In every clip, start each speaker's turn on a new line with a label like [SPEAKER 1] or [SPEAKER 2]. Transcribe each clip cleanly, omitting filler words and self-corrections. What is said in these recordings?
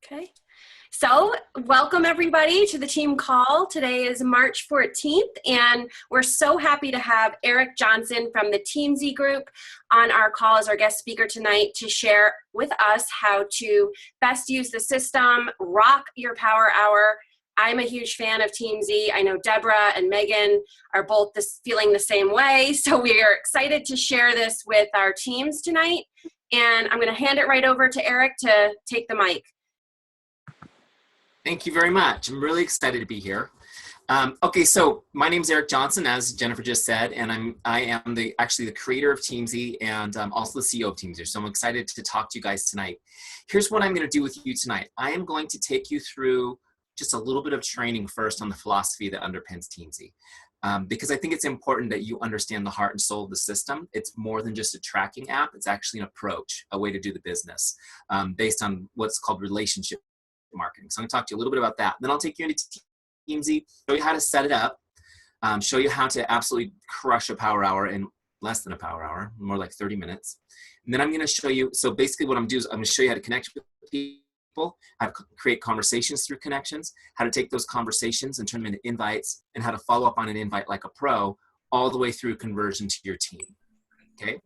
[SPEAKER 1] Okay. So welcome everybody to the team call. Today is March 14th and we're so happy to have Eric Johnson from the TEAMZY group on our call as our guest speaker tonight to share with us how to best use the system, rock your power hour. I'm a huge fan of TEAMZY. I know Deborah and Megan are both feeling the same way. So we are excited to share this with our teams tonight. And I'm going to hand it right over to Eric to take the mic.
[SPEAKER 2] Thank you very much. I'm really excited to be here. Okay, so my name is Eric Johnson, as Jennifer just said, and I am actually the creator of TEAMZY, and I'm also the CEO of TEAMZY. So I'm excited to talk to you guys tonight. Here's what I'm going to do with you tonight. I am going to take you through just a little bit of training first on the philosophy that underpins TEAMZY, because I think it's important that you understand the heart and soul of the system. It's more than just a tracking app. It's actually an approach, a way to do the business based on what's called relationship marketing. So I'm going to talk to you a little bit about that. Then I'll take you into TEAMZY, show you how to set it up, show you how to absolutely crush a power hour in less than a power hour, more like 30 minutes. And then I'm going to show you, so basically what I'm doing is I'm going to show you how to connect with people, how to create conversations through connections, how to take those conversations and turn them into invites, and how to follow up on an invite like a pro, all the way through conversion to your team. Okay?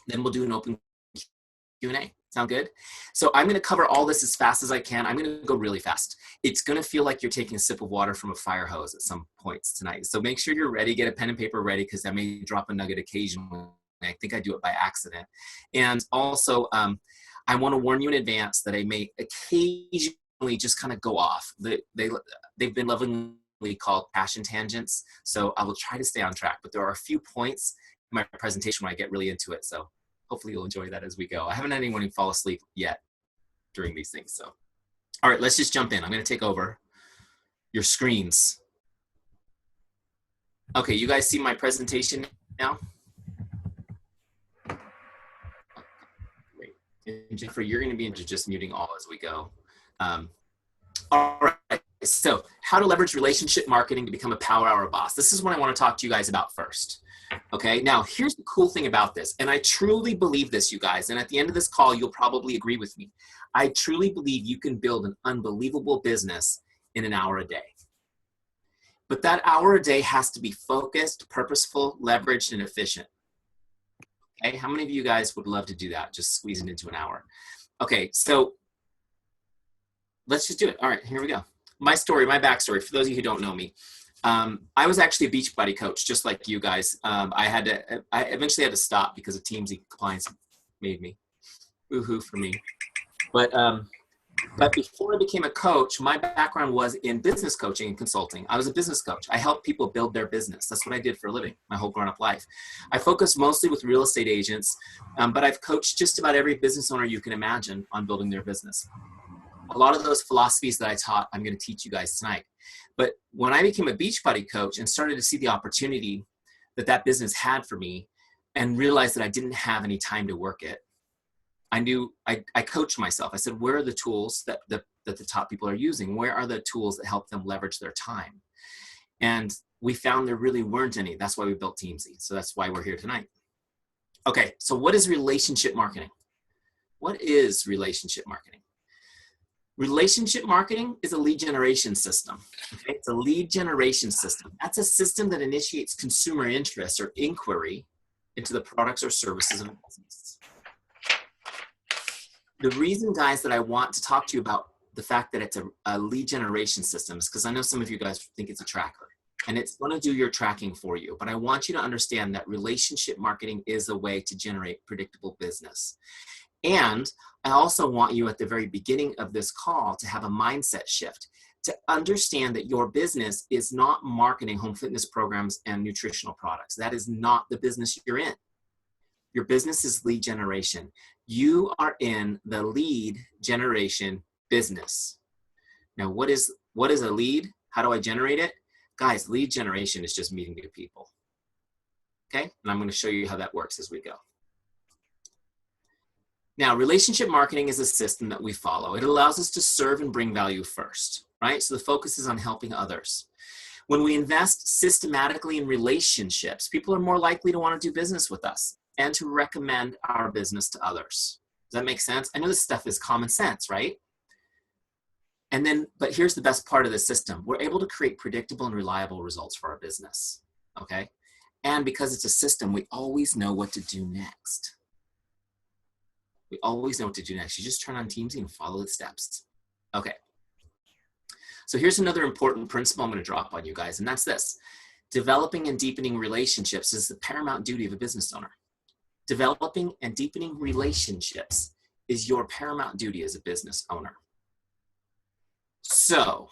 [SPEAKER 2] Then we'll do an open Q&A. Sound good? So I'm going to cover all this as fast as I can. I'm going to go really fast. It's going to feel like you're taking a sip of water from a fire hose at some points tonight. So make sure you're ready. Get a pen and paper ready, because I may drop a nugget occasionally. I think I do it by accident. And also, I want to warn you in advance that I may occasionally just kind of go off. They've been lovingly called passion tangents. So I will try to stay on track. But there are a few points in my presentation where I get really into it. So hopefully you'll enjoy that as we go. I haven't had anyone who fall asleep yet during these things. So, all right, let's just jump in. I'm going to take over your screens. Okay, you guys see my presentation now? Great. And Jennifer, you're going to be into just muting all as we go. All right, so how to leverage relationship marketing to become a power hour boss. This is what I want to talk to you guys about first. Okay, now here's the cool thing about this, and I truly believe this, you guys, and at the end of this call, you'll probably agree with me. I truly believe you can build an unbelievable business in an hour a day. But that hour a day has to be focused, purposeful, leveraged, and efficient. Okay, how many of you guys would love to do that, just squeeze it into an hour? Okay, so let's just do it. All right, here we go. My story, my backstory, for those of you who don't know me. I was actually a Beachbody coach, just like you guys. I eventually had to stop because of TEAMZY compliance made me. Woohoo for me. But before I became a coach, my background was in business coaching and consulting. I was a business coach. I helped people build their business. That's what I did for a living, my whole grown-up life. I focused mostly with real estate agents, but I've coached just about every business owner you can imagine on building their business. A lot of those philosophies that I taught, I'm going to teach you guys tonight. But when I became a Beachbody coach and started to see the opportunity that business had for me and realized that I didn't have any time to work it, I coached myself. I said, where are the tools that the top people are using? Where are the tools that help them leverage their time? And we found there really weren't any. That's why we built TEAMZY. So that's why we're here tonight. Okay, so what is relationship marketing? What is relationship marketing? Relationship marketing is a lead generation system. Okay? It's a lead generation system. That's a system that initiates consumer interest or inquiry into the products or services of a business. The reason, guys, that I want to talk to you about the fact that it's a lead generation system is because I know some of you guys think it's a tracker. And it's going to do your tracking for you. But I want you to understand that relationship marketing is a way to generate predictable business. And I also want you at the very beginning of this call to have a mindset shift, to understand that your business is not marketing home fitness programs and nutritional products. That is not the business you're in. Your business is lead generation. You are in the lead generation business. Now, what is a lead? How do I generate it? Guys, lead generation is just meeting new people. Okay, and I'm going to show you how that works as we go. Now, relationship marketing is a system that we follow. It allows us to serve and bring value first, right? So the focus is on helping others. When we invest systematically in relationships, people are more likely to want to do business with us and to recommend our business to others. Does that make sense? I know this stuff is common sense, right? And then, but here's the best part of the system. We're able to create predictable and reliable results for our business, okay? And because it's a system, we always know what to do next. We always know what to do next. You just turn on TEAMZY and follow the steps. Okay. So here's another important principle I'm going to drop on you guys, and that's this. Developing and deepening relationships is the paramount duty of a business owner. Developing and deepening relationships is your paramount duty as a business owner. So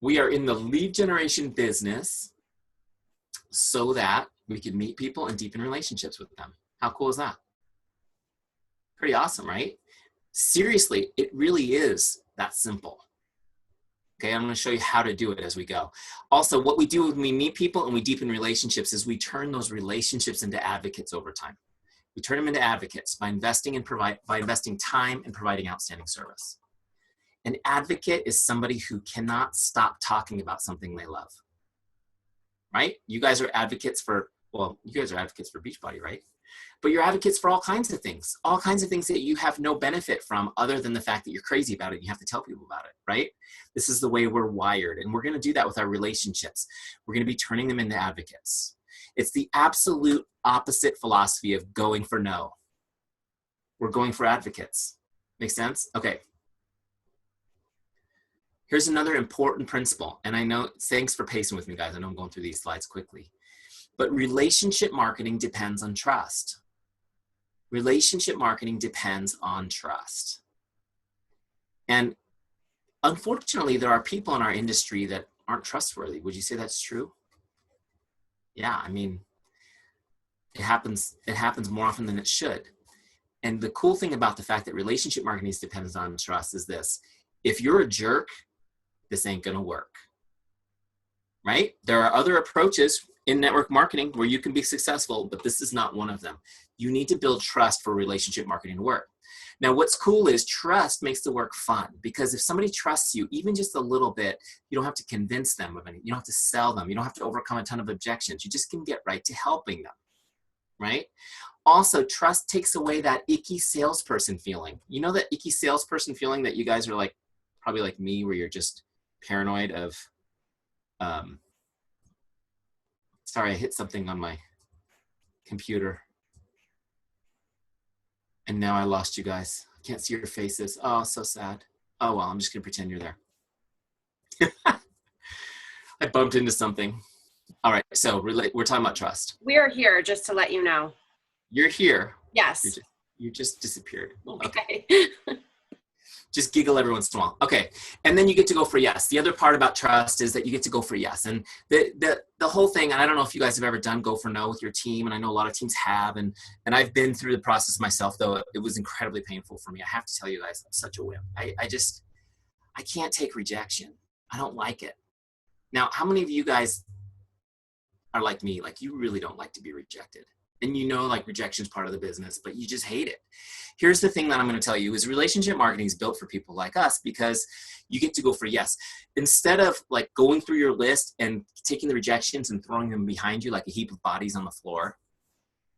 [SPEAKER 2] we are in the lead generation business so that we can meet people and deepen relationships with them. How cool is that? Pretty awesome, right? Seriously, it really is that simple. Okay, I'm going to show you how to do it as we go. Also, what we do when we meet people and we deepen relationships is we turn those relationships into advocates over time. We turn them into advocates by investing time and providing outstanding service. An advocate is somebody who cannot stop talking about something they love, right? You guys are advocates for, well, you guys are advocates for Beachbody, right? But you're advocates for all kinds of things that you have no benefit from other than the fact that you're crazy about it and you have to tell people about it, right? This is the way we're wired, and we're going to do that with our relationships. We're going to be turning them into advocates. It's the absolute opposite philosophy of going for no. We're going for advocates. Make sense? Okay. Here's another important principle, and I know, thanks for pacing with me, guys. I know I'm going through these slides quickly. But relationship marketing depends on trust. Relationship marketing depends on trust. And unfortunately, there are people in our industry that aren't trustworthy. Would you say that's true? Yeah, I mean, it happens more often than it should. And the cool thing about the fact that relationship marketing depends on trust is this. If you're a jerk, this ain't gonna work, right? There are other approaches in network marketing where you can be successful, but this is not one of them. You need to build trust for relationship marketing to work. Now, what's cool is trust makes the work fun, because if somebody trusts you, even just a little bit, you don't have to convince them of anything. You don't have to sell them. You don't have to overcome a ton of objections. You just can get right to helping them, right? Also, trust takes away that icky salesperson feeling. You know that icky salesperson feeling that you guys are like, probably like me, where you're just paranoid of, sorry, I hit something on my computer. And now I lost you guys. I can't see your faces. Oh, so sad. Oh, well, I'm just gonna pretend you're there. I bumped into something. All right, so we're talking about trust.
[SPEAKER 1] We are here, just to let you know.
[SPEAKER 2] You're here.
[SPEAKER 1] Yes.
[SPEAKER 2] You just disappeared.
[SPEAKER 1] Okay.
[SPEAKER 2] Just giggle every once in a while. Okay, and then you get to go for yes. The other part about trust is that you get to go for yes. And the whole thing, and I don't know if you guys have ever done go for no with your team, and I know a lot of teams have, and I've been through the process myself, though it was incredibly painful for me. I have to tell you guys, I'm such a wimp. I can't take rejection. I don't like it. Now, how many of you guys are like me? Like, you really don't like to be rejected. And you know, like, rejection is part of the business, but you just hate it. Here's the thing that I'm going to tell you is relationship marketing is built for people like us, because you get to go for yes. Instead of like going through your list and taking the rejections and throwing them behind you like a heap of bodies on the floor,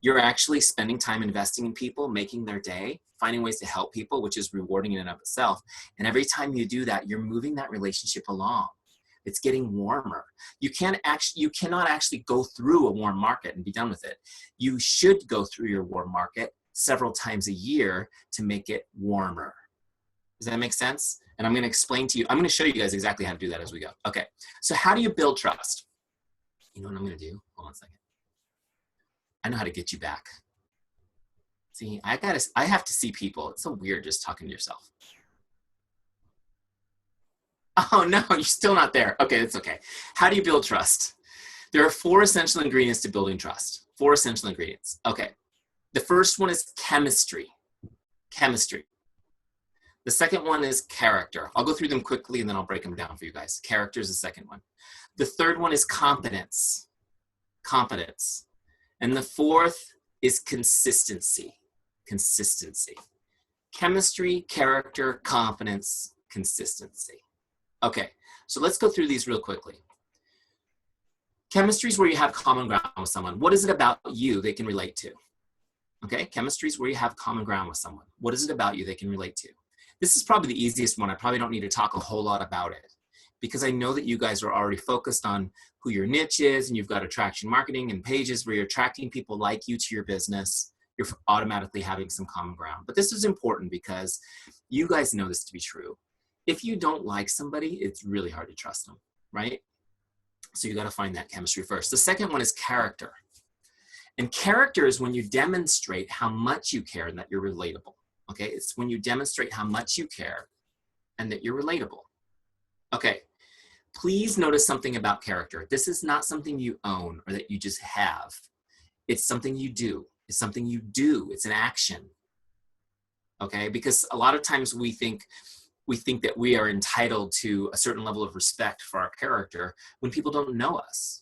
[SPEAKER 2] you're actually spending time investing in people, making their day, finding ways to help people, which is rewarding in and of itself. And every time you do that, you're moving that relationship along. It's getting warmer. You cannot actually go through a warm market and be done with it. You should go through your warm market several times a year to make it warmer. Does that make sense? And I'm going to explain to you, I'm going to show you guys exactly how to do that as we go. Okay, so how do you build trust? You know what I'm going to do? Hold on a second. I know how to get you back. See, I have to see people. It's so weird just talking to yourself. Oh no, you're still not there. Okay, that's okay. How do you build trust? There are 4 essential ingredients to building trust. 4 essential ingredients. Okay. The first one is chemistry. Chemistry. The second one is character. I'll go through them quickly and then I'll break them down for you guys. Character is the second one. The third one is competence. Competence. And the fourth is consistency. Consistency. Chemistry, character, competence, consistency. Okay, so let's go through these real quickly. Chemistry is where you have common ground with someone. What is it about you they can relate to? Okay, chemistry is where you have common ground with someone. What is it about you they can relate to? This is probably the easiest one. I probably don't need to talk a whole lot about it because I know that you guys are already focused on who your niche is, and you've got attraction marketing and pages where you're attracting people like you to your business. You're automatically having some common ground. But this is important because you guys know this to be true. If you don't like somebody, it's really hard to trust them, right? So you got to find that chemistry first. The second one is character. And character is when you demonstrate how much you care and that you're relatable. Okay, it's when you demonstrate how much you care and that you're relatable. Okay, please notice something about character. This is not something you own or that you just have. It's something you do. It's something you do. It's an action. Okay, because a lot of times we think that we are entitled to a certain level of respect for our character when people don't know us.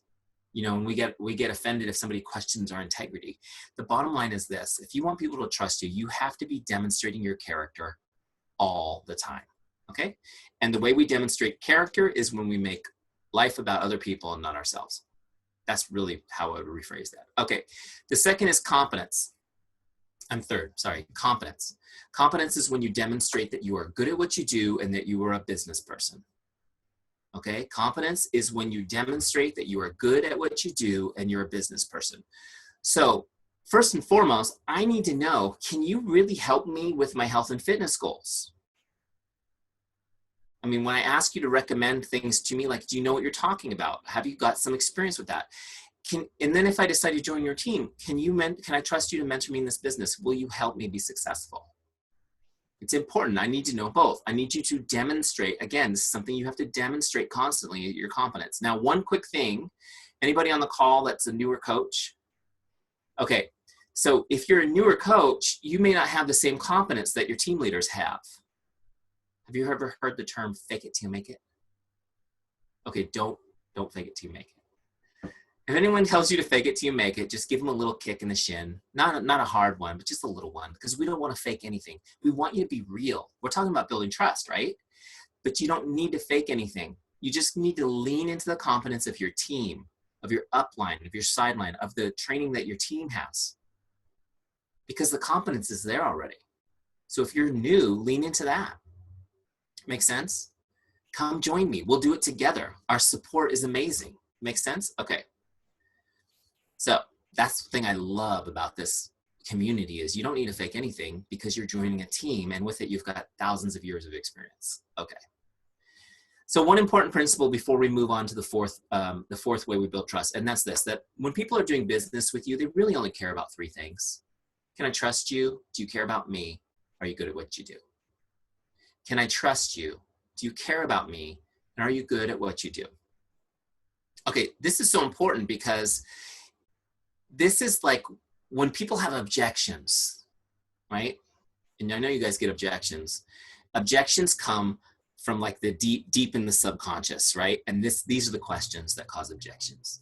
[SPEAKER 2] You know, and we get offended if somebody questions our integrity. The bottom line is this: if you want people to trust you, you have to be demonstrating your character all the time. Okay? And the way we demonstrate character is when we make life about other people and not ourselves. That's really how I would rephrase that. Okay. The second is competence. Competence. Competence is when you demonstrate that you are good at what you do and that you are a business person. Okay, competence is when you demonstrate that you are good at what you do and you're a business person. So first and foremost, I need to know, can you really help me with my health and fitness goals? I mean, when I ask you to recommend things to me, like, do you know what you're talking about? Have you got some experience with that? And then if I decide to join your team, can I trust you to mentor me in this business? Will you help me be successful? It's important. I need to know both. I need you to demonstrate. Again, this is something you have to demonstrate constantly, your competence. Now, one quick thing, anybody on the call that's a newer coach? Okay, so if you're a newer coach, you may not have the same competence that your team leaders have. Have you ever heard the term fake it till you make it? Okay, don't fake it till you make it. If anyone tells you to fake it till you make it, just give them a little kick in the shin. Not a hard one, but just a little one, because we don't want to fake anything. We want you to be real. We're talking about building trust, right? But you don't need to fake anything. You just need to lean into the competence of your team, of your upline, of your sideline, of the training that your team has. Because the competence is there already. So if you're new, lean into that. Make sense? Come join me. We'll do it together. Our support is amazing. Make sense? Okay. So that's the thing I love about this community is you don't need to fake anything because you're joining a team, and with it, you've got thousands of years of experience. Okay. So one important principle before we move on to the fourth way we build trust, and that's this, that when people are doing business with you, they really only care about three things. Can I trust you? Do you care about me? Are you good at what you do? Can I trust you? Do you care about me? And are you good at what you do? Okay, this is so important because this is like when people have objections, right? And I know you guys get objections. Objections come from like the deep in the subconscious, right? And these are the questions that cause objections.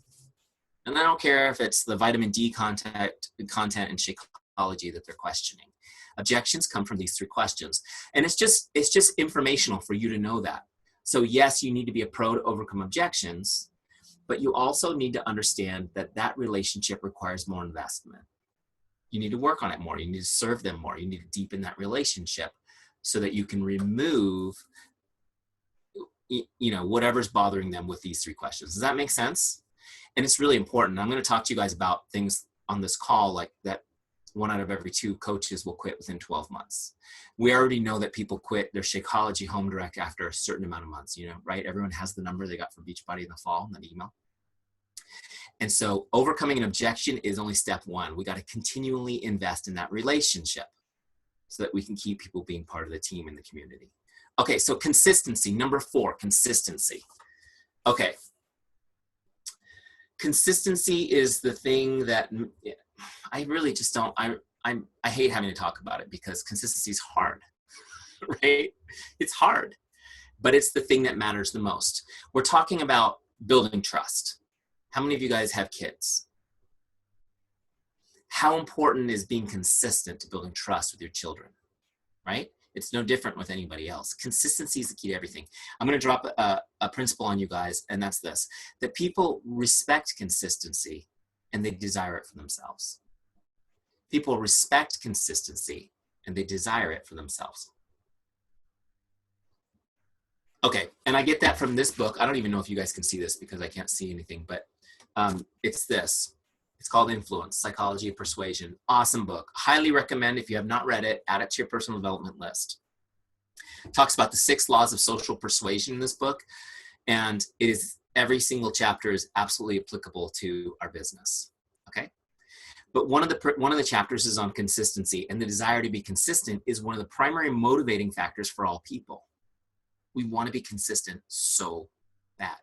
[SPEAKER 2] And I don't care if it's the vitamin D content and Shakeology that they're questioning. Objections come from these three questions. And it's just informational for you to know that. So yes, you need to be a pro to overcome objections, but you also need to understand that that relationship requires more investment. You need to work on it more. You need to serve them more. You need to deepen that relationship so that you can remove, whatever's bothering them with these three questions. Does that make sense? And it's really important. I'm going to talk to you guys about things on this call like that. 1 out of every 2 coaches will quit within 12 months. We already know that people quit their Shakeology home direct after a certain amount of months, right? Everyone has the number they got from Beachbody in the fall in that email. And so overcoming an objection is only step 1. We got to continually invest in that relationship so that we can keep people being part of the team and the community. Okay, so consistency. Number 4, consistency. Okay. Consistency is the thing that I really just don't, I hate having to talk about it because consistency is hard, right? It's hard, but it's the thing that matters the most. We're talking about building trust. How many of you guys have kids? How important is being consistent to building trust with your children, right? It's no different with anybody else. Consistency is the key to everything. I'm going to drop a principle on you guys, and that's this, that people respect consistency and they desire it for themselves. People respect consistency and they desire it for themselves. Okay, and I get that from this book. I don't even know if you guys can see this because I can't see anything, but it's this. It's called Influence, Psychology of Persuasion. Awesome book. Highly recommend. If you have not read it, add it to your personal development list. It talks about the 6 laws of social persuasion in this book, and it is every single chapter is absolutely applicable to our business. Okay, but one of the chapters is on consistency, and the desire to be consistent is one of the primary motivating factors for all people. We want to be consistent so bad,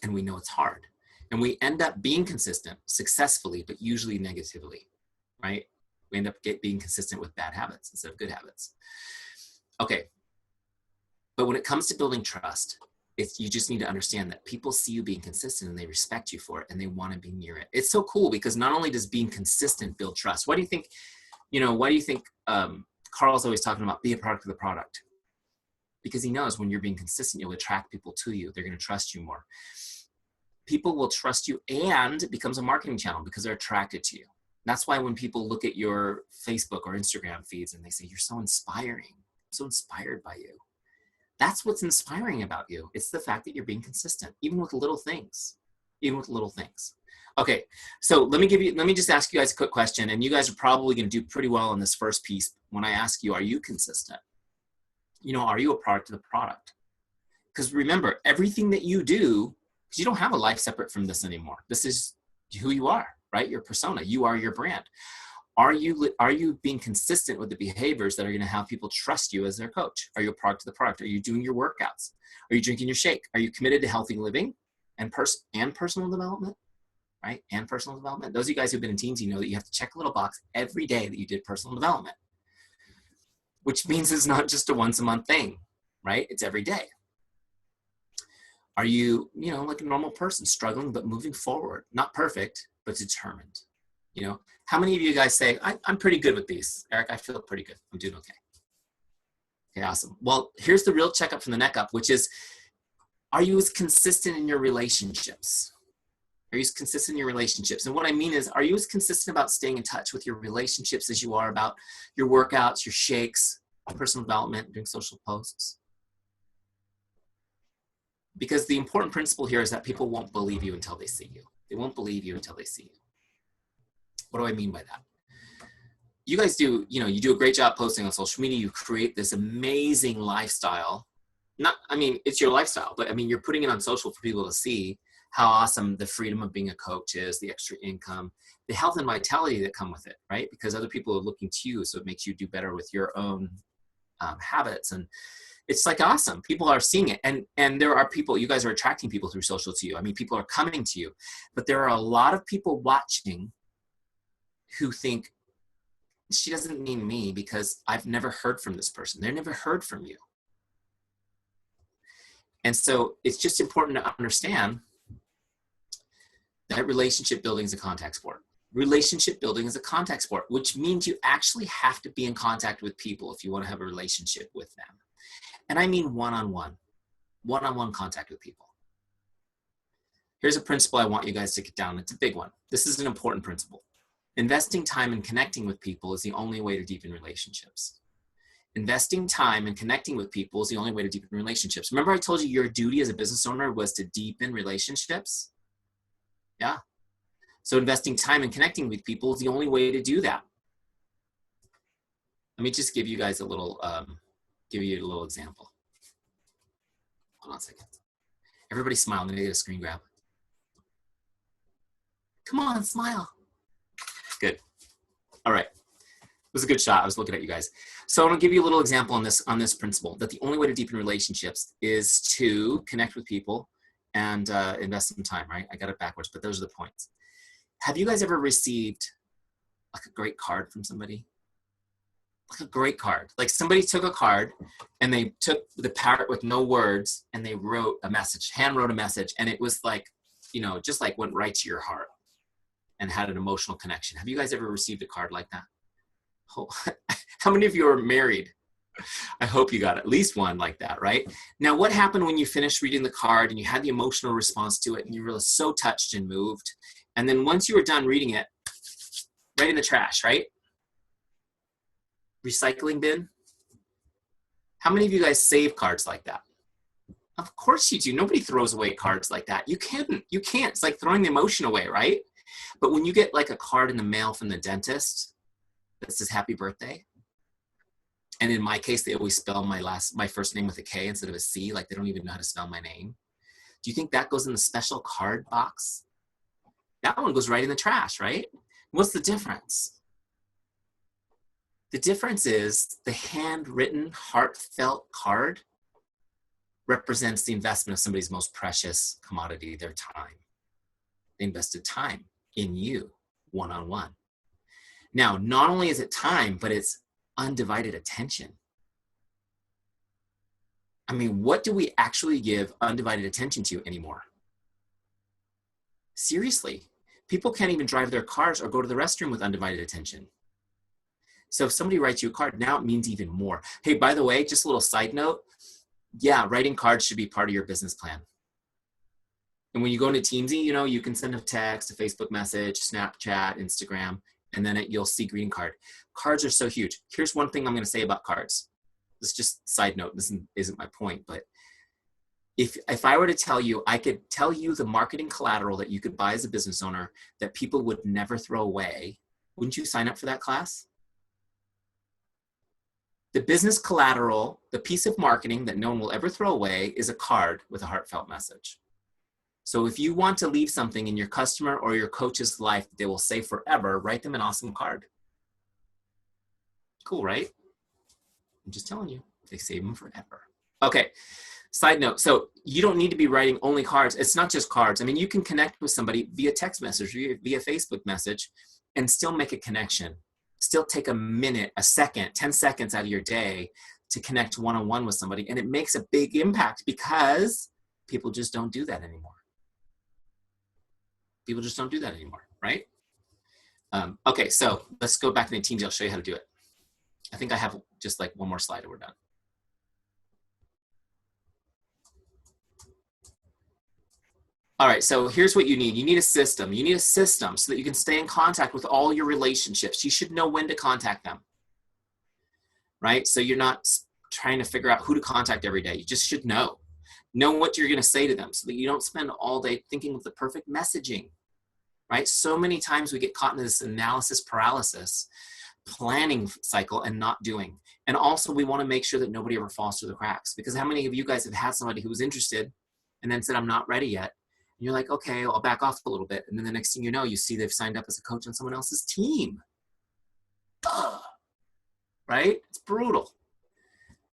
[SPEAKER 2] and we know it's hard, and we end up being consistent successfully, but usually negatively, right? We end up being consistent with bad habits instead of good habits. Okay, but when it comes to building trust, you just need to understand that people see you being consistent and they respect you for it and they want to be near it. It's so cool because not only does being consistent build trust. Why do you think Carl's always talking about be a product of the product? Because he knows when you're being consistent, you'll attract people to you. They're going to trust you more. People will trust you, and it becomes a marketing channel because they're attracted to you. That's why when people look at your Facebook or Instagram feeds and they say, you're so inspiring, I'm so inspired by you. That's what's inspiring about you. It's the fact that you're being consistent, even with little things, Okay, so let me just ask you guys a quick question, and you guys are probably going to do pretty well on this first piece. When I ask you, are you consistent? Are you a product of the product? Because remember, everything that you do, because you don't have a life separate from this anymore. This is who you are, right? Your persona, you are your brand. Are you being consistent with the behaviors that are going to have people trust you as their coach? Are you a product of the product? Are you doing your workouts? Are you drinking your shake? Are you committed to healthy living and personal development, right? And personal development. Those of you guys who've been in TEAMZY know that you have to check a little box every day that you did personal development, which means it's not just a once a month thing, right? It's every day. Are you, like a normal person, struggling but moving forward? Not perfect, but determined. How many of you guys say, I'm pretty good with these? Eric, I feel pretty good. I'm doing okay. Okay, awesome. Well, here's the real checkup from the neck up, which is, are you as consistent in your relationships? Are you as consistent in your relationships? And what I mean is, are you as consistent about staying in touch with your relationships as you are about your workouts, your shakes, personal development, doing social posts? Because the important principle here is that people won't believe you until they see you. They won't believe you until they see you. What do I mean by that? You guys do, you do a great job posting on social media. You create this amazing lifestyle. It's your lifestyle, but you're putting it on social for people to see how awesome the freedom of being a coach is, the extra income, the health and vitality that come with it, right? Because other people are looking to you, so it makes you do better with your own habits. And it's like awesome. People are seeing it. And there are people, you guys are attracting people through social to you. People are coming to you, but there are a lot of people watching who think, she doesn't mean me because I've never heard from this person. They've never heard from you. And so it's just important to understand that relationship building is a contact sport. Relationship building is a contact sport, which means you actually have to be in contact with people if you want to have a relationship with them. And I mean one-on-one contact with people. Here's a principle I want you guys to get down. It's a big one. This is an important principle. Investing time in connecting with people is the only way to deepen relationships. Investing time and connecting with people is the only way to deepen relationships. Remember I told you your duty as a business owner was to deepen relationships? Yeah. So investing time and connecting with people is the only way to do that. Let me just give you guys a little example. Hold on a second. Everybody smile. I'm going to get a screen grab. Come on, smile. Good. All right. It was a good shot. I was looking at you guys. So I'm going to give you a little example on this principle, that the only way to deepen relationships is to connect with people and invest some time, right? I got it backwards, but those are the points. Have you guys ever received like a great card from somebody? Like a great card. Like somebody took a card and they took the parrot with no words and they wrote a message, hand wrote a message, and it was like, just like went right to your heart and had an emotional connection. Have you guys ever received a card like that? Oh, how many of you are married? I hope you got at least one like that, right? Now, what happened when you finished reading the card and you had the emotional response to it and you were so touched and moved? And then once you were done reading it, right in the trash, right? Recycling bin. How many of you guys save cards like that? Of course you do. Nobody throws away cards like that. You can't. It's like throwing the emotion away, right? But when you get like a card in the mail from the dentist that says happy birthday, and in my case, they always spell my first name with a K instead of a C, like they don't even know how to spell my name. Do you think that goes in the special card box? That one goes right in the trash, right? What's the difference? The difference is the handwritten, heartfelt card represents the investment of somebody's most precious commodity, their time. They invested time in you, one-on-one. Now, not only is it time, but it's undivided attention. I mean, what do we actually give undivided attention to anymore? Seriously, people can't even drive their cars or go to the restroom with undivided attention. So if somebody writes you a card, now it means even more. Hey, by the way, just a little side note. Yeah, writing cards should be part of your business plan. And when you go into TEAMZY, you know, you can send a text, a Facebook message, Snapchat, Instagram, and then you'll see greeting card. Cards are so huge. Here's one thing I'm going to say about cards. This is just side note. This isn't my point, but if I were to tell you, I could tell you the marketing collateral that you could buy as a business owner that people would never throw away, wouldn't you sign up for that class? The business collateral, the piece of marketing that no one will ever throw away, is a card with a heartfelt message. So if you want to leave something in your customer or your coach's life that they will say forever, write them an awesome card. Cool, right? I'm just telling you, they save them forever. Okay, side note. So you don't need to be writing only cards. It's not just cards. I mean, you can connect with somebody via text message, via Facebook message, and still make a connection. Still take a minute, a second, 10 seconds out of your day to connect one-on-one with somebody. And it makes a big impact because people just don't do that anymore. People just don't do that anymore, right? Okay, so let's go back to the TEAMZY. I'll show you how to do it. I think I have just like one more slide and we're done. All right, so here's what you need. You need a system. You need a system so that you can stay in contact with all your relationships. You should know when to contact them, right? So you're not trying to figure out who to contact every day. You just should know. Know what you're going to say to them so that you don't spend all day thinking of the perfect messaging, right? So many times we get caught in this analysis paralysis, planning cycle, and not doing. And also we want to make sure that nobody ever falls through the cracks, because how many of you guys have had somebody who was interested and then said, I'm not ready yet? And you're like, okay, I'll back off a little bit. And then the next thing you know, you see they've signed up as a coach on someone else's team. Ugh. Right? It's brutal.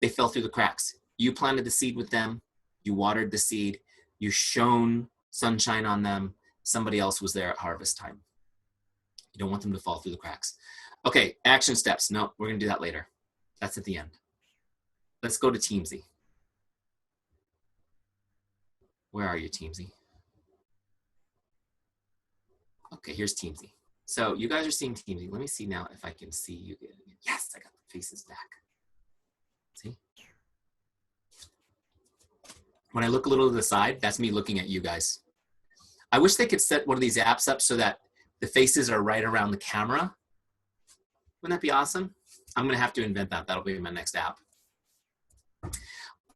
[SPEAKER 2] They fell through the cracks. You planted the seed with them. You watered the seed. You shone sunshine on them. Somebody else was there at harvest time. You don't want them to fall through the cracks. Okay, action steps. No, we're going to do that later. That's at the end. Let's go to TEAMZY. Where are you, TEAMZY? Okay, here's TEAMZY. So you guys are seeing TEAMZY. Let me see now if I can see you. Yes, I got the faces back. See? When I look a little to the side, that's me looking at you guys. I wish they could set one of these apps up so that the faces are right around the camera. Wouldn't that be awesome? I'm going to have to invent that. That'll be my next app.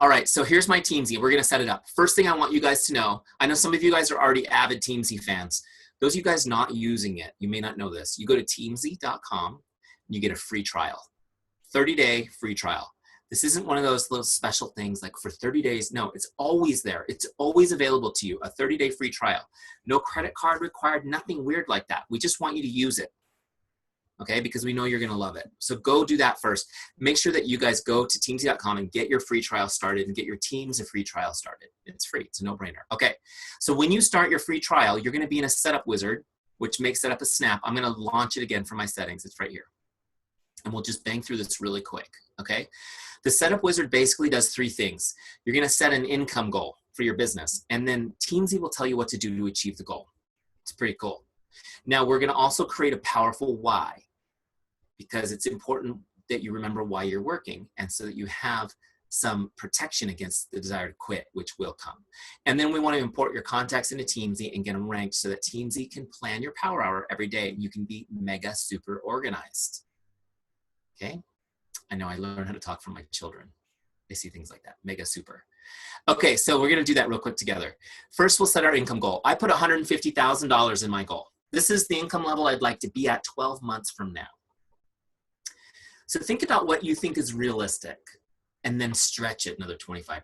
[SPEAKER 2] All right, so here's my TEAMZY. We're going to set it up. First thing I want you guys to know, I know some of you guys are already avid TEAMZY fans. Those of you guys not using it, you may not know this. You go to TEAMZY.com and you get a free trial. 30-day free trial. This isn't one of those little special things like for 30 days. No, it's always there. It's always available to you, a 30-day free trial. No credit card required, nothing weird like that. We just want you to use it, okay? Because we know you're gonna love it. So go do that first. Make sure that you guys go to TEAMZY.com and get your free trial started and get your teams a free trial started. It's free, it's a no-brainer. Okay, so when you start your free trial, you're gonna be in a setup wizard, which makes setup a snap. I'm gonna launch it again from my settings. It's right here. And we'll just bang through this really quick, okay? The setup wizard basically does three things. You're gonna set an income goal for your business, and then TEAMZY will tell you what to do to achieve the goal. It's pretty cool. Now we're gonna also create a powerful why, because it's important that you remember why you're working, and so that you have some protection against the desire to quit, which will come. And then we wanna import your contacts into TEAMZY and get them ranked so that TEAMZY can plan your power hour every day and you can be mega super organized. Okay, I know I learned how to talk from my children. I see things like that. Mega super. Okay, so we're gonna do that real quick together. First, we'll set our income goal. I put $150,000 in my goal. This is the income level I'd like to be at 12 months from now. So think about what you think is realistic and then stretch it another 25%.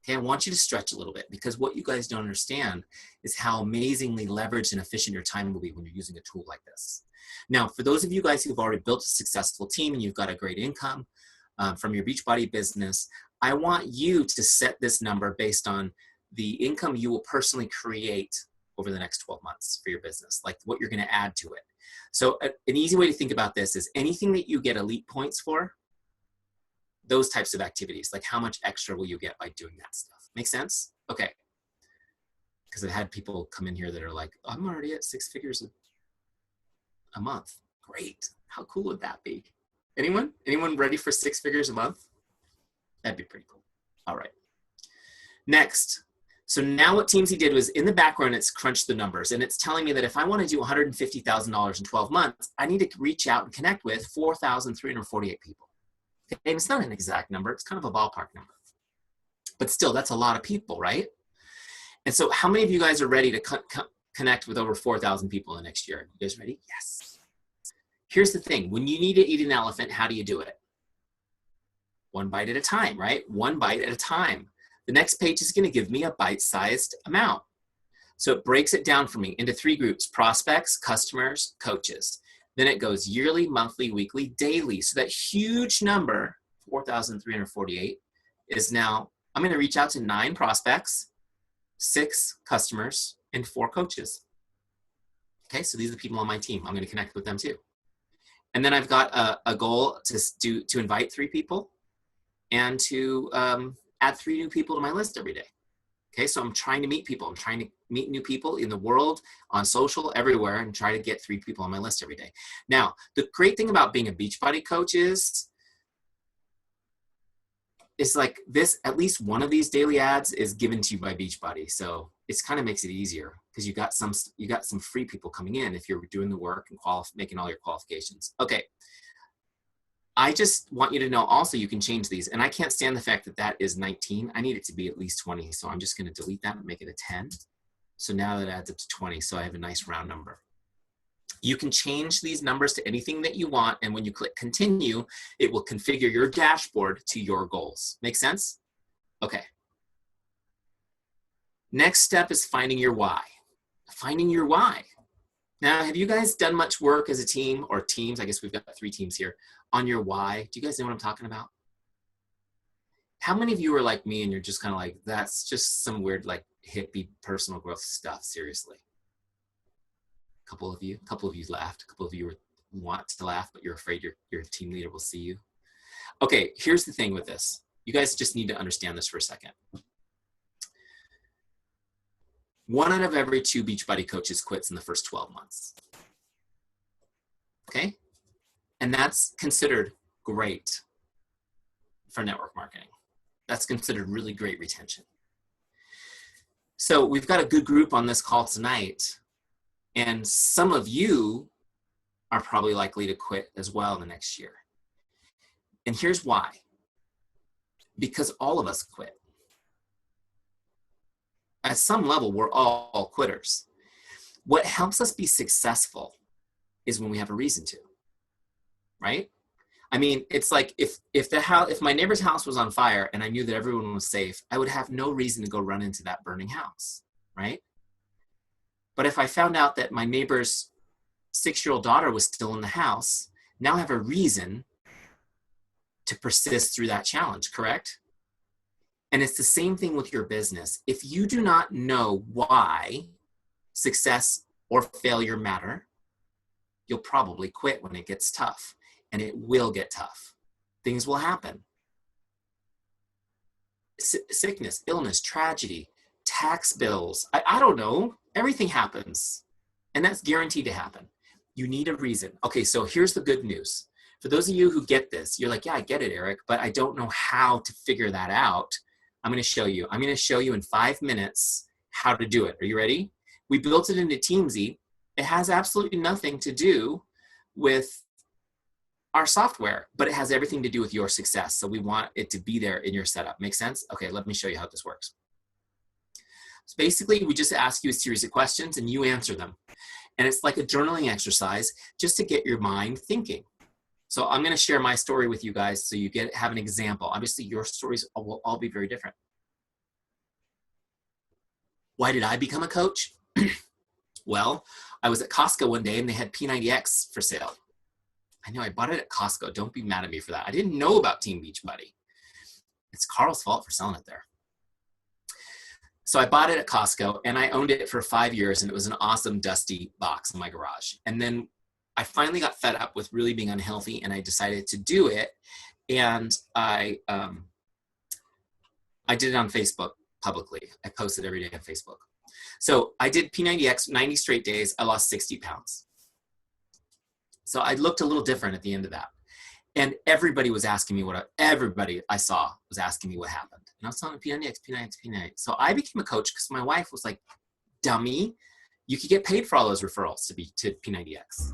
[SPEAKER 2] Okay, I want you to stretch a little bit because what you guys don't understand is how amazingly leveraged and efficient your time will be when you're using a tool like this. Now, for those of you guys who've already built a successful team and you've got a great income from your Beachbody business, I want you to set this number based on the income you will personally create over the next 12 months for your business, like what you're going to add to it. So an easy way to think about this is anything that you get elite points for, those types of activities, like how much extra will you get by doing that stuff? Make sense? Okay. Because I've had people come in here that are like, I'm already at 6 figures a month. Great. How cool would that be? Anyone? Anyone ready for 6 figures a month? That'd be pretty cool. All right. Next. So now what TEAMZY did was in the background, it's crunched the numbers and it's telling me that if I want to do $150,000 in 12 months, I need to reach out and connect with 4,348 people. Okay? And it's not an exact number. It's kind of a ballpark number. But still, that's a lot of people, right? And so how many of you guys are ready to connect with over 4,000 people in the next year? You guys ready? Yes. Here's the thing. When you need to eat an elephant, how do you do it? One bite at a time, right? One bite at a time. The next page is going to give me a bite-sized amount. So it breaks it down for me into 3 groups: prospects, customers, coaches. Then it goes yearly, monthly, weekly, daily. So that huge number, 4,348, is now, I'm going to reach out to 9 prospects, 6 customers, and 4 coaches. Okay, so these are the people on my team. I'm going to connect with them too. And then I've got a goal to invite 3 people and to add 3 new people to my list every day. Okay, so I'm trying to meet people. I'm trying to meet new people in the world, on social, everywhere, and try to get 3 people on my list every day. Now, the great thing about being a Beachbody coach is like this, at least one of these daily ads is given to you by Beachbody. So it kind of makes it easier because you got some free people coming in if you're doing the work and making all your qualifications. Okay. I just want you to know also you can change these, and I can't stand the fact that that is 19. I need it to be at least 20. So I'm just going to delete that and make it a 10. So now that adds up to 20. So I have a nice round number. You can change these numbers to anything that you want. And when you click continue, it will configure your dashboard to your goals. Make sense? Okay. Next step is finding your why. Finding your why. Now, have you guys done much work as a team or teams? I guess we've got 3 teams here on your why. Do you guys know what I'm talking about? How many of you are like me and you're just kind of like, that's just some weird like hippie personal growth stuff, seriously? A couple of you laughed. A couple of you want to laugh, but you're afraid your team leader will see you. Okay, here's the thing with this. You guys just need to understand this for a second. 1 out of every 2 Beachbody coaches quits in the first 12 months. Okay? And that's considered great for network marketing. That's considered really great retention. So we've got a good group on this call tonight, and some of you are probably likely to quit as well in the next year. And here's why. Because all of us quit. At some level, we're all quitters. What helps us be successful is when we have a reason to, right? I mean, it's like if my neighbor's house was on fire and I knew that everyone was safe, I would have no reason to go run into that burning house, right? But if I found out that my neighbor's 6-year-old daughter was still in the house, now I have a reason to persist through that challenge, correct? And it's the same thing with your business. If you do not know why success or failure matter, you'll probably quit when it gets tough. And it will get tough. Things will happen. Sickness, illness, tragedy, tax bills. I don't know. Everything happens. And that's guaranteed to happen. You need a reason. Okay, so here's the good news. For those of you who get this, you're like, yeah, I get it, Eric, but I don't know how to figure that out. I'm going to show you. I'm going to show you in 5 minutes how to do it. Are you ready? We built it into TEAMZY. It has absolutely nothing to do with our software, but it has everything to do with your success. So we want it to be there in your setup. Make sense? Okay, let me show you how this works. So basically, we just ask you a series of questions and you answer them. And it's like a journaling exercise just to get your mind thinking. So I'm going to share my story with you guys so you have an example. Obviously, your stories will all be very different. Why did I become a coach? Well, I was at Costco one day and they had P90X for sale. I know I bought it at Costco. Don't be mad at me for that. I didn't know about Team Beachbody. It's Carl's fault for selling it there. So I bought it at Costco and I owned it for 5 years, and it was an awesome dusty box in my garage. And then I finally got fed up with really being unhealthy and I decided to do it. And I did it on Facebook publicly. I posted every day on Facebook. So I did P90X 90 straight days. I lost 60 pounds. So I looked a little different at the end of that. And everybody was asking me everybody I saw was asking me what happened. And I was telling them P90X, P90X, P90X. So I became a coach because my wife was like, dummy, you could get paid for all those referrals to P90X.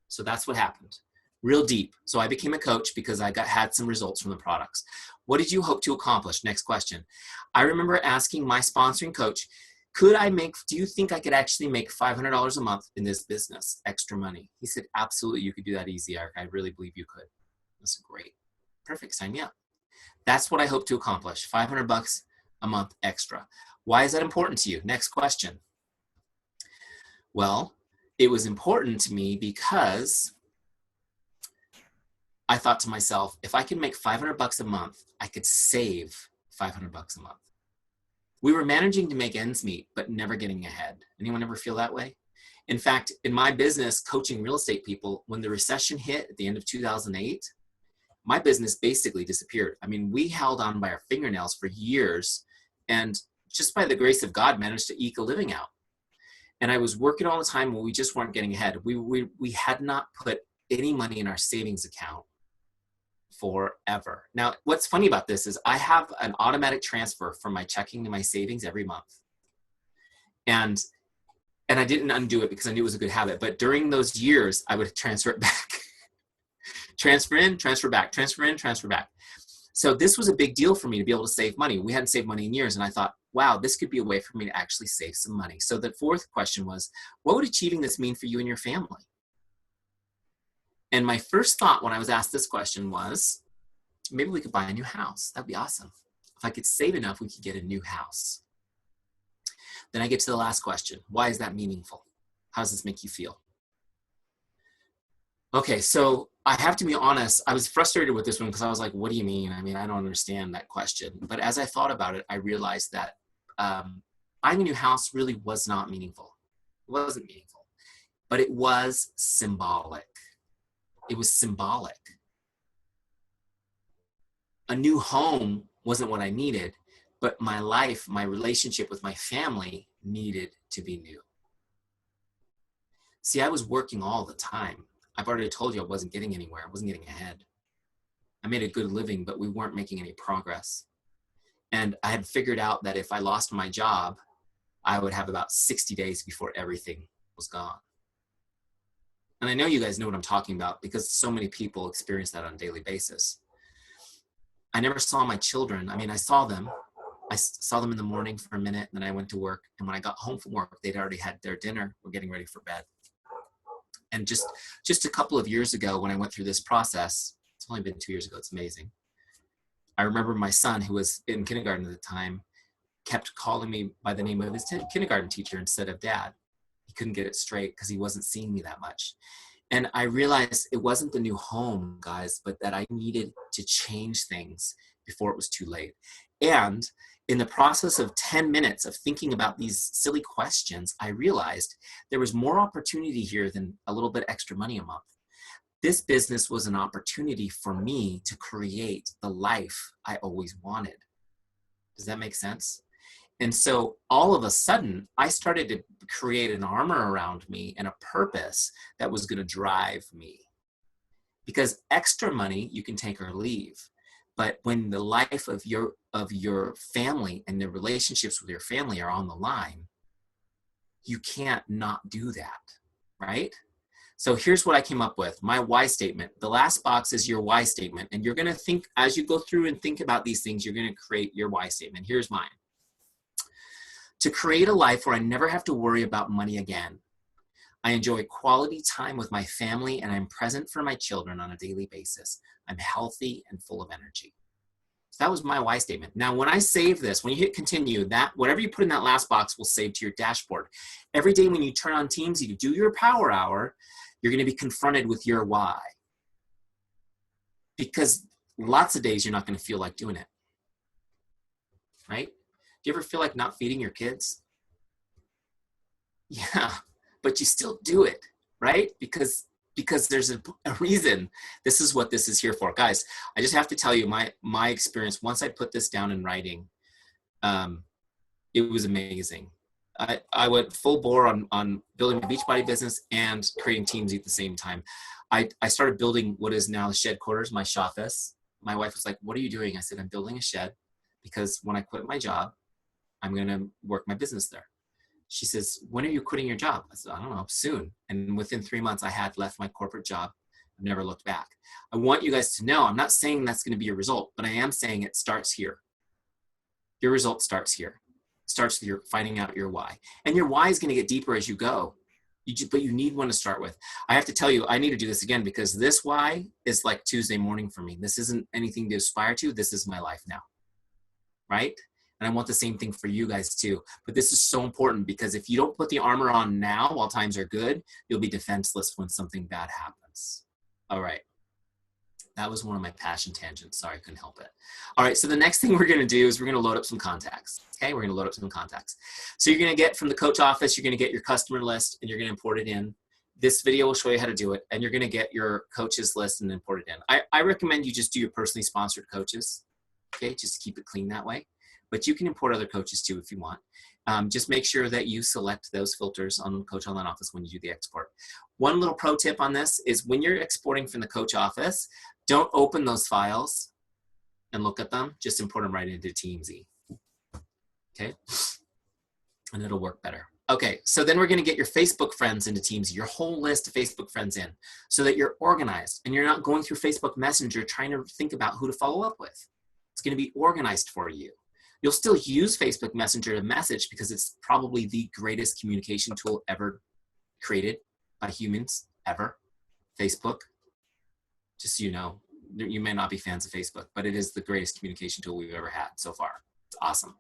[SPEAKER 2] So that's what happened. Real deep. So I became a coach because I had some results from the products. What did you hope to accomplish? Next question. I remember asking my sponsoring coach, do you think I could actually make $500 a month in this business, extra money? He said, absolutely, you could do that easy, Eric. I really believe you could. That's great. Perfect, sign me up. That's what I hope to accomplish, $500 a month extra. Why is that important to you? Next question. Well, it was important to me because I thought to myself, if I can make $500 a month, I could save $500 a month. We were managing to make ends meet, but never getting ahead. Anyone ever feel that way? In fact, in my business, coaching real estate people, when the recession hit at the end of 2008, my business basically disappeared. I mean, we held on by our fingernails for years and just by the grace of God managed to eke a living out. And I was working all the time when we just weren't getting ahead. We had not put any money in our savings account forever. Now, what's funny about this is I have an automatic transfer from my checking to my savings every month. And I didn't undo it because I knew it was a good habit. But during those years, I would transfer it back. Transfer in, transfer back, transfer in, transfer back. So this was a big deal for me to be able to save money. We hadn't saved money in years. And I thought, wow, this could be a way for me to actually save some money. So the fourth question was, what would achieving this mean for you and your family? And my first thought when I was asked this question was, maybe we could buy a new house. That'd be awesome. If I could save enough, we could get a new house. Then I get to the last question. Why is that meaningful? How does this make you feel? Okay, so I have to be honest, I was frustrated with this one because I was like, what do you mean? I mean, I don't understand that question. But as I thought about it, I realized that buying a new house really was not meaningful. It wasn't meaningful, but it was symbolic. It was symbolic. A new home wasn't what I needed, but my life, my relationship with my family needed to be new. See, I was working all the time. I've already told you I wasn't getting anywhere. I wasn't getting ahead. I made a good living, but we weren't making any progress. And I had figured out that if I lost my job, I would have about 60 days before everything was gone. And I know you guys know what I'm talking about because so many people experience that on a daily basis. I never saw my children. I mean, I saw them. I saw them in the morning for a minute, and then I went to work. And when I got home from work, they'd already had their dinner. We're getting ready for bed. And just a couple of years ago, when I went through this process, it's only been 2 years ago, it's amazing. I remember my son, who was in kindergarten at the time, kept calling me by the name of his kindergarten teacher instead of dad. He couldn't get it straight because he wasn't seeing me that much. And I realized it wasn't the new home, guys, but that I needed to change things before it was too late. And in the process of 10 minutes of thinking about these silly questions, I realized there was more opportunity here than a little bit extra money a month. This business was an opportunity for me to create the life I always wanted. Does that make sense? And so all of a sudden, I started to create an armor around me and a purpose that was going to drive me. Because extra money, you can take or leave. But when the life of your family and the relationships with your family are on the line, you can't not do that, right? So here's what I came up with, my why statement. The last box is your why statement. And you're gonna think, as you go through and think about these things, you're gonna create your why statement. Here's mine. To create a life where I never have to worry about money again. I enjoy quality time with my family and I'm present for my children on a daily basis. I'm healthy and full of energy. So that was my why statement. Now, when I save this, when you hit continue, that whatever you put in that last box will save to your dashboard. Every day when you turn on TEAMZY to do your power hour, you're going to be confronted with your why. Because lots of days you're not going to feel like doing it. Right? Do you ever feel like not feeding your kids? Yeah, but you still do it, right? Because there's a reason. This is what this is here for. Guys, I just have to tell you my experience, once I put this down in writing, it was amazing. I went full bore on building my Beachbody business and creating TEAMZY at the same time. I started building what is now the shed quarters, my shoffice. My wife was like, what are you doing? I said, I'm building a shed because when I quit my job, I'm going to work my business there. She says, when are you quitting your job? I said, I don't know, soon. And within 3 months, I had left my corporate job. I've never looked back. I want you guys to know, I'm not saying that's going to be your result, but I am saying it starts here. Your result starts here. It starts with your finding out your why. And your why is going to get deeper as you go. But you need one to start with. I have to tell you, I need to do this again because this why is like Tuesday morning for me. This isn't anything to aspire to. This is my life now, right? And I want the same thing for you guys too. But this is so important because if you don't put the armor on now while times are good, you'll be defenseless when something bad happens. All right. That was one of my passion tangents. Sorry, I couldn't help it. All right, so the next thing we're gonna do is we're gonna load up some contacts. Okay, we're gonna load up some contacts. So you're gonna get from the coach office, you're gonna get your customer list and you're gonna import it in. This video will show you how to do it and you're gonna get your coaches list and import it in. I recommend you just do your personally sponsored coaches. Okay, just to keep it clean that way. But you can import other coaches too if you want. Just make sure that you select those filters on Coach Online Office when you do the export. One little pro tip on this is when you're exporting from the Coach Office, don't open those files and look at them. Just import them right into TEAMZY. Okay? And it'll work better. Okay, so then we're gonna get your Facebook friends into TEAMZY, your whole list of Facebook friends in, so that you're organized and you're not going through Facebook Messenger trying to think about who to follow up with. It's gonna be organized for you. You'll still use Facebook Messenger to message because it's probably the greatest communication tool ever created by humans, ever. Facebook, just so you know, you may not be fans of Facebook, but it is the greatest communication tool we've ever had so far. It's awesome.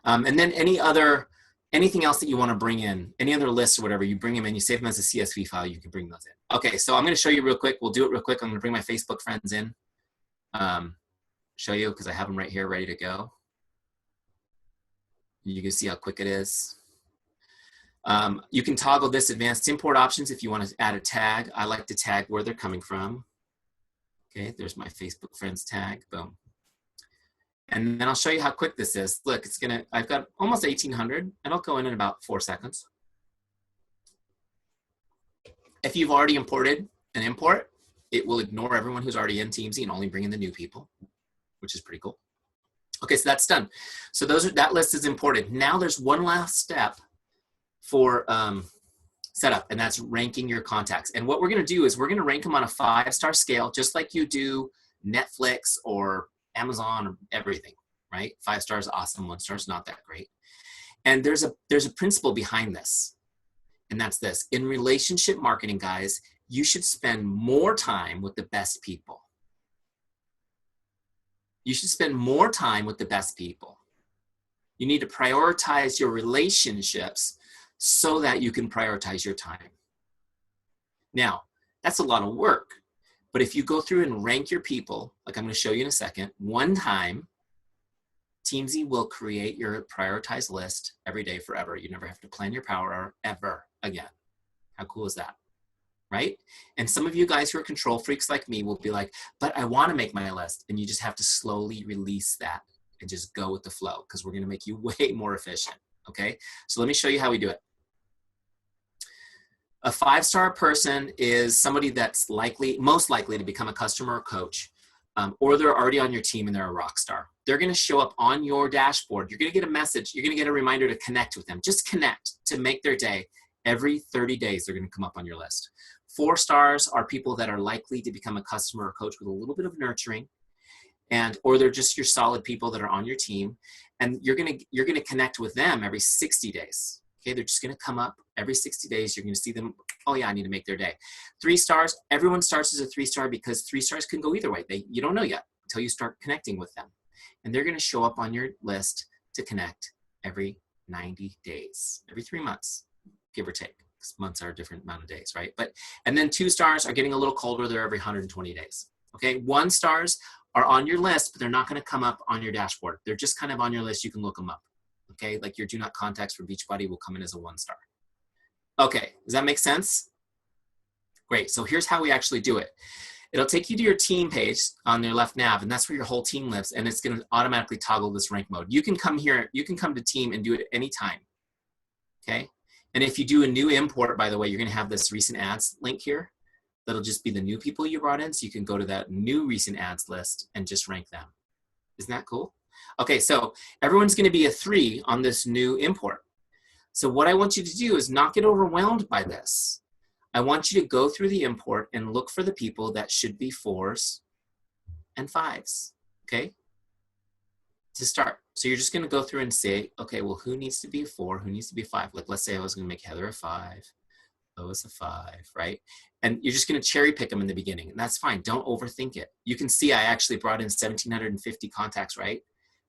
[SPEAKER 2] And then anything else that you want to bring in, any other lists or whatever, you bring them in, you save them as a CSV file, you can bring those in. Okay, so I'm going to show you real quick. We'll do it real quick. I'm going to bring my Facebook friends in, show you because I have them right here ready to go. You can see how quick it is. You can toggle this advanced import options if you want to add a tag. I like to tag where they're coming from. Okay, there's my Facebook friends tag, boom. And then I'll show you how quick this is. Look, I've got almost 1,800 and I'll go in about 4 seconds. If you've already imported an import, it will ignore everyone who's already in TEAMZY and only bring in the new people, which is pretty cool. Okay, so that's done. So that list is imported. Now there's one last step for setup, and that's ranking your contacts. And what we're gonna do is we're gonna rank them on a 5-star scale, just like you do Netflix or Amazon or everything, right? 5 stars, awesome. 1 star is not that great. And there's a principle behind this, and that's this. In relationship marketing, guys, you should spend more time with the best people. You should spend more time with the best people. You need to prioritize your relationships so that you can prioritize your time. Now, that's a lot of work, but if you go through and rank your people, like I'm going to show you in a second, one time, TEAMZY will create your prioritized list every day forever. You never have to plan your power hour ever again. How cool is that? Right? And some of you guys who are control freaks like me will be like, but I want to make my list. And you just have to slowly release that and just go with the flow because we're going to make you way more efficient. Okay? So let me show you how we do it. A 5-star person is somebody that's most likely to become a customer or coach, or they're already on your team and they're a rock star. They're going to show up on your dashboard. You're going to get a message. You're going to get a reminder to connect with them. Just connect to make their day. Every 30 days, they're going to come up on your list. 4 stars are people that are likely to become a customer or coach with a little bit of nurturing, or they're just your solid people that are on your team, and you're gonna connect with them every 60 days. Okay, they're just gonna come up every 60 days. You're gonna see them. Oh yeah, I need to make their day. 3 stars. Everyone starts as a 3 star because 3 stars can go either way. You don't know yet until you start connecting with them, and they're gonna show up on your list to connect every 90 days, every 3 months, give or take. Because months are a different amount of days, right? And then 2 stars are getting a little colder. They're every 120 days. Okay, 1 stars are on your list, but they're not going to come up on your dashboard. They're just kind of on your list. You can look them up. Okay, like your do not contacts for Beachbody will come in as a 1 star. Okay, does that make sense? Great. So here's how we actually do it. It'll take you to your team page on your left nav, and that's where your whole team lives, and it's going to automatically toggle this rank mode. You can come here, you can come to team and do it anytime. Okay, and if you do a new import, by the way, you're going to have this recent ads link here. That'll just be the new people you brought in, so you can go to that new recent ads list and just rank them. Isn't that cool? Okay, so everyone's going to be a 3 on this new import. So what I want you to do is not get overwhelmed by this. I want you to go through the import and look for the people that should be 4s and 5s, okay, to start. So you're just going to go through and say, okay, well, who needs to be a 4? Who needs to be a 5? Like, let's say I was going to make Heather a 5. Lois a 5, right? And you're just going to cherry pick them in the beginning, and that's fine. Don't overthink it. You can see I actually brought in 1,750 contacts, right?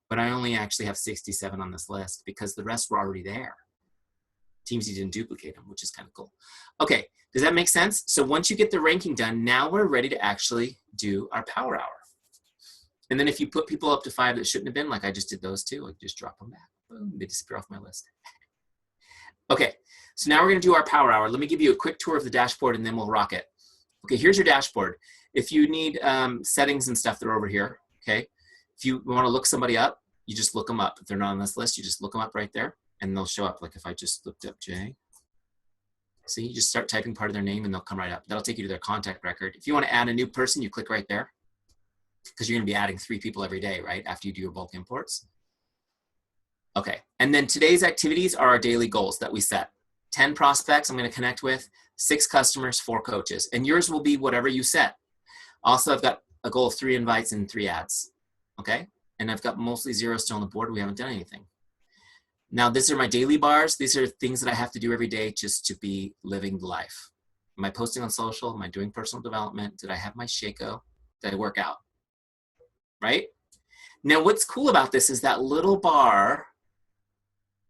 [SPEAKER 2] But I only actually have 67 on this list because the rest were already there. TEAMZY didn't duplicate them, which is kind of cool. Okay, does that make sense? So once you get the ranking done, now we're ready to actually do our power hour. And then if you put people up to 5 that shouldn't have been, like I just did those 2, I just drop them back. Boom, they disappear off my list. Okay, so now we're going to do our power hour. Let me give you a quick tour of the dashboard and then we'll rock it. Okay, here's your dashboard. If you need settings and stuff, they're over here, okay? If you want to look somebody up, you just look them up. If they're not on this list, you just look them up right there and they'll show up. Like if I just looked up Jay, see, you just start typing part of their name and they'll come right up. That'll take you to their contact record. If you want to add a new person, you click right there because you're going to be adding 3 people every day, right? After you do your bulk imports. Okay, and then today's activities are our daily goals that we set. 10 prospects I'm going to connect with, 6 customers, 4 coaches, and yours will be whatever you set. Also, I've got a goal of 3 invites and 3 ads, okay? And I've got mostly 0 still on the board. We haven't done anything. Now, these are my daily bars. These are things that I have to do every day just to be living the life. Am I posting on social? Am I doing personal development? Did I have my Shaco? Did I work out? Right? Now, what's cool about this is that little bar,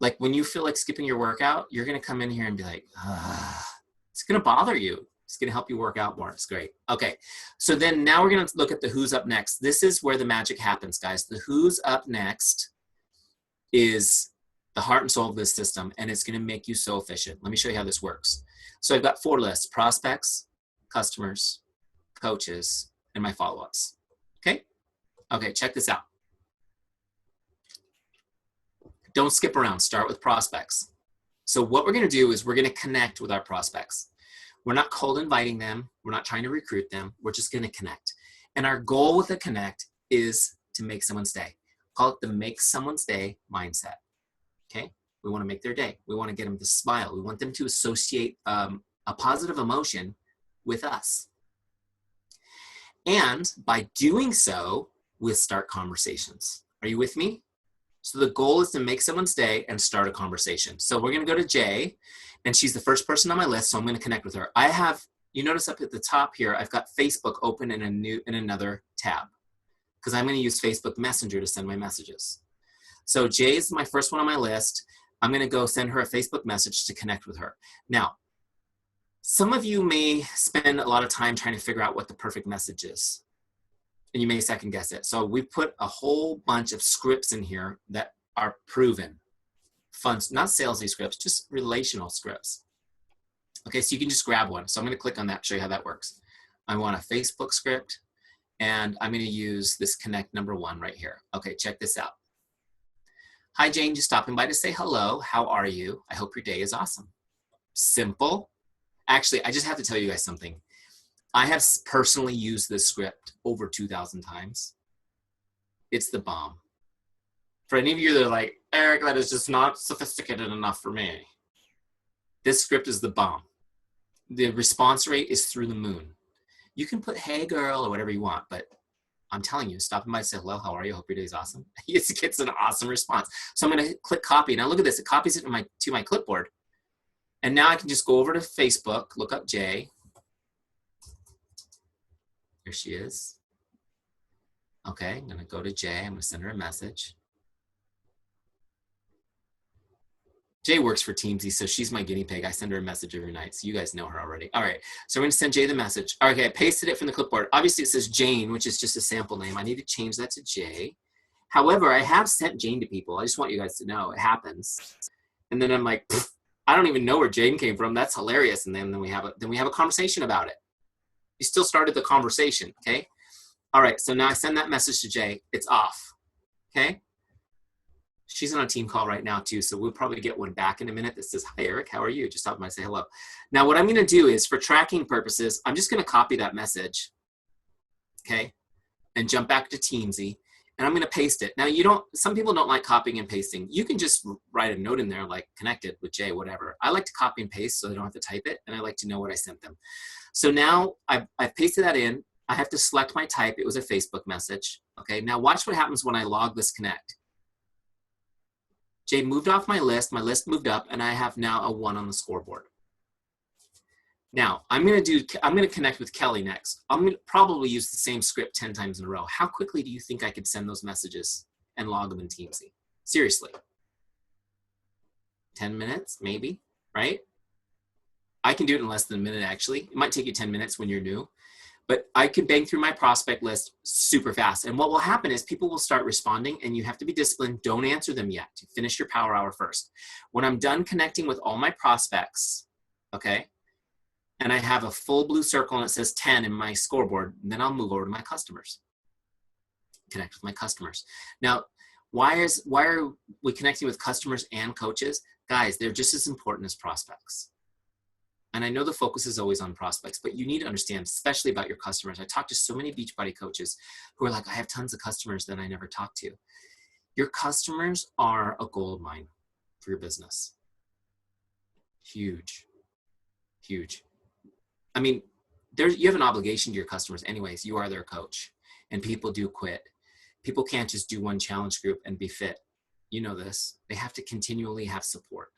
[SPEAKER 2] like when you feel like skipping your workout, you're going to come in here and be like, it's going to bother you. It's going to help you work out more. It's great. Okay. So then now we're going to look at the who's up next. This is where the magic happens, guys. The who's up next is the heart and soul of this system, and it's going to make you so efficient. Let me show you how this works. So I've got 4 lists: prospects, customers, coaches, and my follow-ups. Okay. Okay. Check this out. Don't skip around. Start with prospects. So what we're going to do is we're going to connect with our prospects. We're not cold inviting them. We're not trying to recruit them. We're just going to connect. And our goal with the connect is to make someone's day. Call it the make someone's day mindset. Okay? We want to make their day. We want to get them to smile. We want them to associate a positive emotion with us. And by doing so, we'll start conversations. Are you with me? So the goal is to make someone's day and start a conversation. So we're going to go to Jay, and she's the first person on my list, so I'm going to connect with her. I have, you notice up at the top here, I've got Facebook open in another tab because I'm going to use Facebook Messenger to send my messages. So Jay's my first one on my list. I'm going to go send her a Facebook message to connect with her. Now, some of you may spend a lot of time trying to figure out what the perfect message is, and you may second guess it. So we put a whole bunch of scripts in here that are proven. Fun, not salesy scripts, just relational scripts. Okay, so you can just grab one. So I'm going to click on that, show you how that works. I want a Facebook script, and I'm going to use this connect number 1 right here. Okay, check this out. Hi, Jane, just stopping by to say hello. How are you? I hope your day is awesome. Simple. Actually, I just have to tell you guys something. I have personally used this script over 2,000 times. It's the bomb. For any of you that are like, Eric, that is just not sophisticated enough for me. This script is the bomb. the response rate is through the moon. You can put, hey girl, or whatever you want, but I'm telling you, stop by and say, hello, how are you? Hope your day is awesome. It gets an awesome response. So I'm going to click copy. Now look at this. It copies it to my clipboard. And now I can just go over to Facebook, look up Jay. Here she is. Okay, I'm going to go to Jay. I'm going to send her a message. Jay works for TEAMZY, so she's my guinea pig. I send her a message every night, so you guys know her already. All right, so we're gonna send Jay the message. Okay, I pasted it from the clipboard. Obviously it says Jane, which is just a sample name. I need to change that to Jay. However, I have sent Jane to people. I just want you guys to know it happens. And then I'm like, I don't even know where Jane came from. That's hilarious. And then we have a conversation about it. You still started the conversation, okay? All right, so now I send that message to Jay. It's off, okay? She's on a team call right now too, so we'll probably get one back in a minute that says, hi Eric, how are you? Just stop by and say hello. Now what I'm gonna do is, for tracking purposes, I'm just gonna copy that message, okay? And jump back to TEAMZY, and I'm gonna paste it. Now some people don't like copying and pasting. You can just write a note in there like connected with Jay, whatever. I like to copy and paste so they don't have to type it, and I like to know what I sent them. So now I've pasted that in. I have to select my type. It was a Facebook message, okay? Now watch what happens when I log this connect. Jay moved off my list moved up, and I have now a 1 on the scoreboard. Now, I'm gonna connect with Kelly next. I'm gonna probably use the same script 10 times in a row. How quickly do you think I could send those messages and log them in TEAMZY? Seriously. 10 minutes, maybe, right? I can do it in less than a minute, actually. It might take you 10 minutes when you're new, but I can bang through my prospect list super fast. And what will happen is people will start responding, and you have to be disciplined. Don't answer them yet. Finish your power hour first. When I'm done connecting with all my prospects, okay, and I have a full blue circle and it says 10 in my scoreboard, then I'll move over to my customers. Connect with my customers. Now, why are we connecting with customers and coaches? Guys, they're just as important as prospects. And I know the focus is always on prospects, but you need to understand, especially about your customers. I talk to so many Beachbody coaches who are like, I have tons of customers that I never talk to. Your customers are a gold mine for your business. Huge, huge. I mean, you have an obligation to your customers anyways. You are their coach, and people do quit. People can't just do one challenge group and be fit. You know this. They have to continually have support.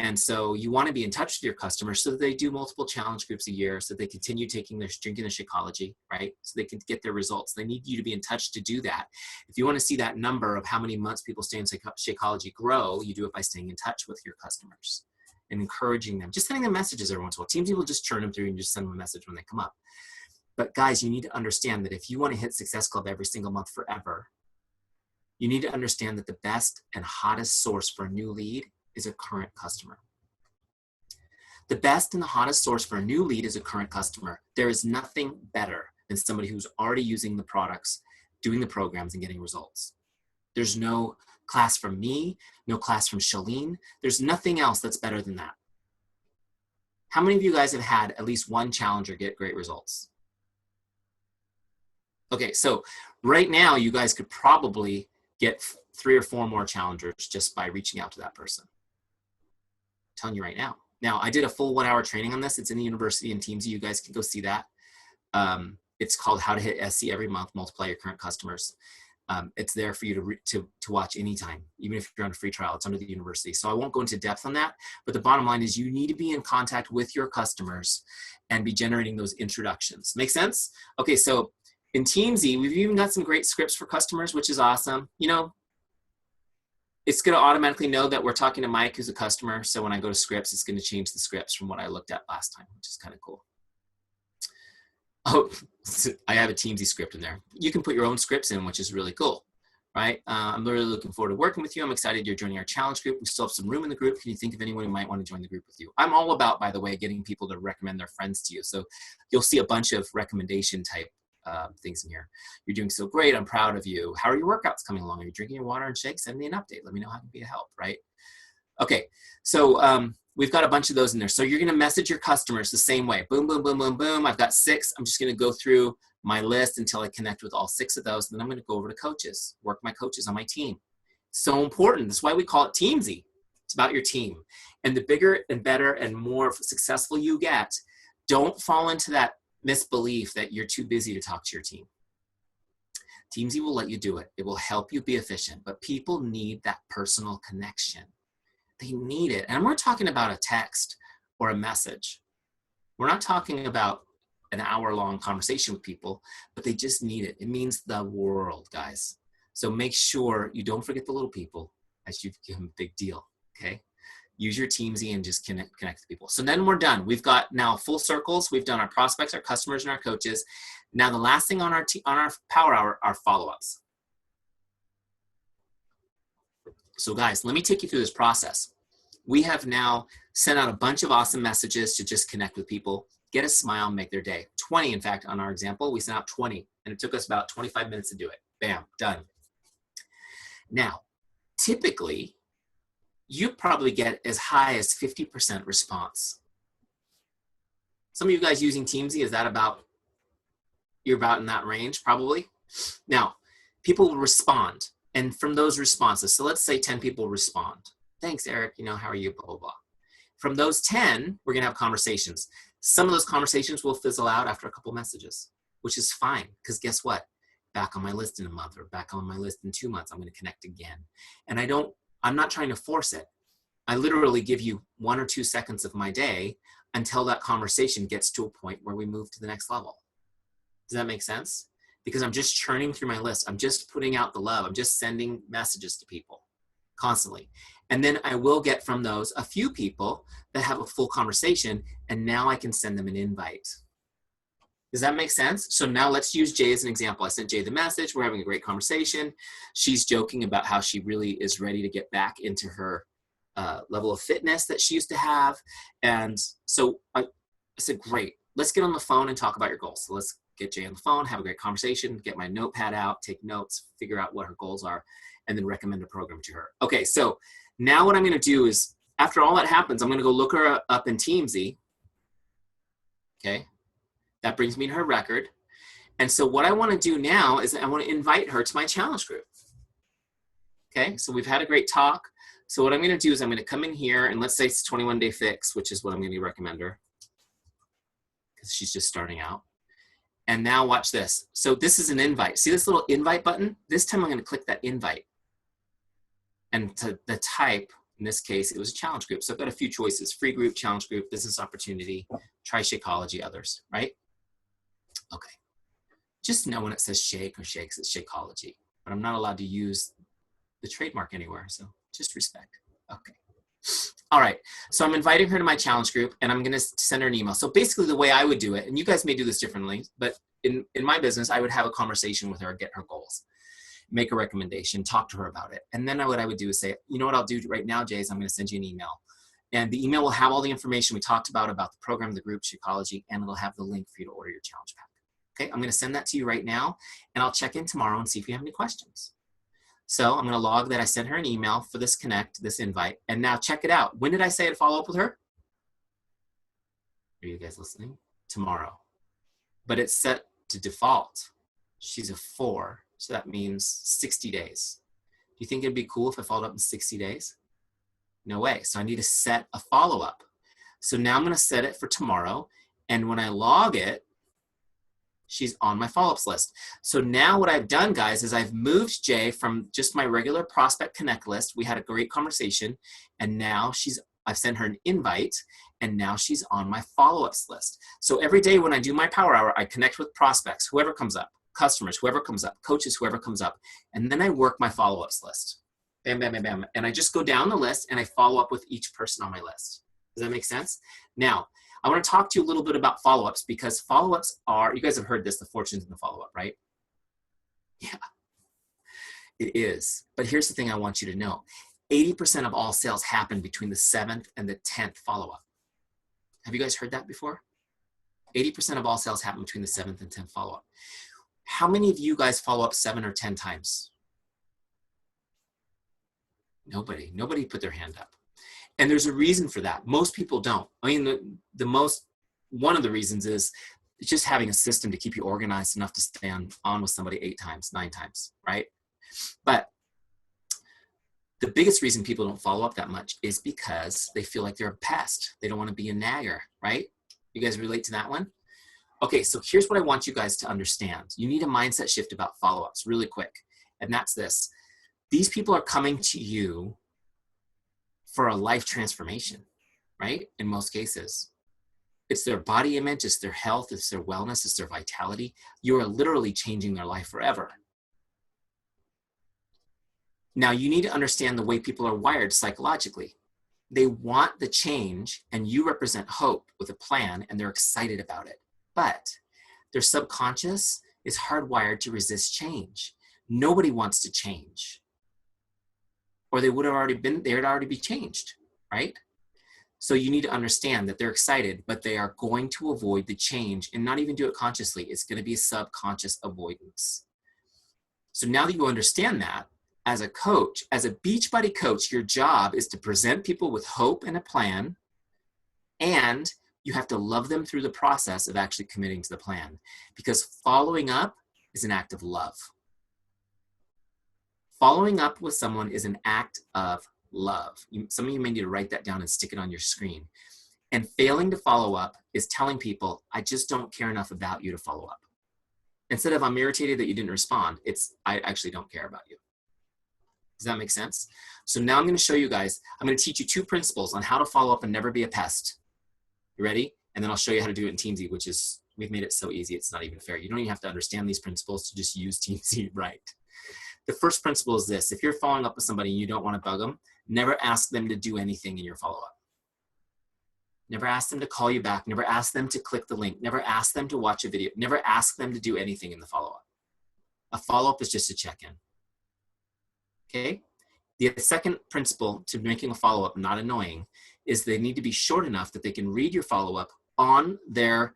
[SPEAKER 2] And so you want to be in touch with your customers so that they do multiple challenge groups a year, so they continue drinking their Shakeology, right? So they can get their results. They need you to be in touch to do that. If you want to see that number of how many months people stay in Shakeology grow, you do it by staying in touch with your customers and encouraging them. Just sending them messages every once in a while. TEAMZY will just churn them through and just send them a message when they come up. But guys, you need to understand that if you want to hit Success Club every single month forever, you need to understand that the best and hottest source for a new lead is a current customer. The best and the hottest source for a new lead is a current customer. There is nothing better than somebody who's already using the products, doing the programs, and getting results. There's no class from me, no class from Shalene. There's nothing else that's better than that. How many of you guys have had at least one challenger get great results? Okay, so right now you guys could probably get 3 or 4 more challengers just by reaching out to that person. I'm telling you right now. Now, I did a full 1-hour training on this. It's in the university in TEAMZY. You guys can go see that. It's called How to Hit SC Every Month, Multiply Your Current Customers. It's there for you to watch anytime, even if you're on a free trial. It's under the university. So I won't go into depth on that. But the bottom line is you need to be in contact with your customers and be generating those introductions. Make sense? Okay, so in TEAMZY, we've even got some great scripts for customers, which is awesome. You know, it's going to automatically know that we're talking to Mike, who's a customer. So when I go to scripts, it's going to change the scripts from what I looked at last time, which is kind of cool. Oh, I have a TEAMZY script in there. You can put your own scripts in, which is really cool, right? I'm really looking forward to working with you. I'm excited you're joining our challenge group. We still have some room in the group. Can you think of anyone who might want to join the group with you? I'm all about, by the way, getting people to recommend their friends to you. So you'll see a bunch of recommendation type things in here. You're doing so great. I'm proud of you. How are your workouts coming along? Are you drinking your water and shakes? Send me an update. Let me know how I can be a help, right? Okay, so we've got a bunch of those in there. So you're going to message your customers the same way. Boom, boom, boom, boom, boom. I've got 6. I'm just going to go through my list until I connect with all 6 of those. Then I'm going to go over to coaches, work my coaches on my team. So important. That's why we call it TEAMZY. It's about your team. And the bigger and better and more successful you get, Don't fall into that misbelief that you're too busy to talk to your team. TEAMZY will let you do it. It will help you be efficient, but people need that personal connection. They need it. And we're talking about a text or a message. We're not talking about an hour-long conversation with people, but they just need it. It means the world, guys. So make sure you don't forget the little people as you've given a big deal, okay? Use your TEAMZY and just connect with people. So then we're done. We've got now full circles. We've done our prospects, our customers, and our coaches. Now the last thing on our Power Hour are follow-ups. So guys, let me take you through this process. We have now sent out a bunch of awesome messages to just connect with people, get a smile, make their day. 20, in fact, on our example, we sent out 20, and it took us about 25 minutes to do it. Bam, done. Now, typically, you probably get as high as 50% response. Some of you guys using TEAMZY, is that about, you're about in that range, probably? Now, people will respond, and from those responses, so let's say 10 people respond. Thanks, Eric, you know, how are you, blah, blah, blah. From those 10, we're gonna have conversations. Some of those conversations will fizzle out after a couple messages, which is fine, because guess what? Back on my list in a month or back on my list in 2 months, I'm gonna connect again. And I'm not trying to force it. I literally give you 1 or 2 seconds of my day until that conversation gets to a point where we move to the next level. Does that make sense? Because I'm just churning through my list. I'm just putting out the love. I'm just sending messages to people constantly. And then I will get from those a few people that have a full conversation, and now I can send them an invite. Does that make sense? So now let's use Jay as an example. I sent Jay the message. We're having a great conversation. She's joking about how she really is ready to get back into her level of fitness that she used to have. And so I said, great, let's get on the phone and talk about your goals. So let's get Jay on the phone, have a great conversation, get my notepad out, take notes, figure out what her goals are, and then recommend a program to her. Okay, so now what I'm gonna do is, after all that happens, I'm gonna go look her up in TEAMZY. Okay, that brings me to her record. And so what I wanna do now is I wanna invite her to my challenge group. Okay, so we've had a great talk. So what I'm gonna do is I'm gonna come in here, and let's say it's 21-day fix, which is what I'm gonna recommend her, because she's just starting out. And now watch this. So this is an invite. See this little invite button? This time I'm gonna click that invite. And to the type, in this case, it was a challenge group. So I've got a few choices: free group, challenge group, business opportunity, try Shakeology, others, right? Okay. Just know when it says shake or shakes, it's Shakeology. But I'm not allowed to use the trademark anywhere, so just respect. Okay. All right, so I'm inviting her to my challenge group, and I'm gonna send her an email. So basically the way I would do it, and you guys may do this differently, but in my business, I would have a conversation with her, get her goals, make a recommendation, talk to her about it. And then what I would do is say, you know what I'll do right now, Jay, is I'm gonna send you an email. And the email will have all the information we talked about the program, the group, Shakeology, and it'll have the link for you to order your challenge pack. Okay, I'm gonna send that to you right now, and I'll check in tomorrow and see if you have any questions. So I'm gonna log that I sent her an email for this connect, this invite, and now check it out. When did I say I'd follow up with her? Are you guys listening? Tomorrow. But it's set to default. She's a 4, so that means 60 days. Do you think it'd be cool if I followed up in 60 days? No way. So I need to set a follow-up. So now I'm gonna set it for tomorrow, and when I log it, she's on my follow-ups list. So now what I've done, guys, is I've moved Jay from just my regular prospect connect list. We had a great conversation, and now I've sent her an invite, and now she's on my follow-ups list. So every day when I do my Power Hour, I connect with prospects, whoever comes up, customers, whoever comes up, coaches, whoever comes up, and then I work my follow-ups list. Bam, bam, bam, bam. And I just go down the list, and I follow up with each person on my list. Does that make sense? Now, I want to talk to you a little bit about follow-ups, because follow-ups are, you guys have heard this, the fortunes in the follow-up, right? Yeah, it is. But here's the thing I want you to know. 80% of all sales happen between the 7th and the 10th follow-up. Have you guys heard that before? 80% of all sales happen between the 7th and 10th follow-up. How many of you guys follow up 7 or 10 times? Nobody put their hand up. And there's a reason for that. Most people don't. I mean, one of the reasons is just having a system to keep you organized enough to stay on with somebody 8 times, 9 times, right? But the biggest reason people don't follow up that much is because they feel like they're a pest. They don't want to be a nagger, right? You guys relate to that one? Okay, so here's what I want you guys to understand. You need a mindset shift about follow-ups really quick. And that's this. These people are coming to you for a life transformation, right? In most cases. It's their body image, it's their health, it's their wellness, it's their vitality. You are literally changing their life forever. Now, you need to understand the way people are wired psychologically. They want the change, and you represent hope with a plan, and they're excited about it. But their subconscious is hardwired to resist change. Nobody wants to change, or they would have already been, they'd already be changed, right? So you need to understand that they're excited, but they are going to avoid the change and not even do it consciously. It's going to be a subconscious avoidance. So now that you understand that, as a coach, as a Beachbody coach, your job is to present people with hope and a plan, and you have to love them through the process of actually committing to the plan, because following up is an act of love. Following up with someone is an act of love. Some of you may need to write that down and stick it on your screen. And failing to follow up is telling people, I just don't care enough about you to follow up. Instead of, I'm irritated that you didn't respond, it's, I actually don't care about you. Does that make sense? So now I'm going to show you guys, I'm going to teach you 2 principles on how to follow up and never be a pest. You ready? And then I'll show you how to do it in TEAMZY, which is, we've made it so easy, it's not even fair. You don't even have to understand these principles to just use TEAMZY right. The first principle is this: if you're following up with somebody and you don't want to bug them, never ask them to do anything in your follow-up. Never ask them to call you back. Never ask them to click the link. Never ask them to watch a video. Never ask them to do anything in the follow-up. A follow-up is just a check-in. Okay? The second principle to making a follow-up not annoying is they need to be short enough that they can read your follow-up on their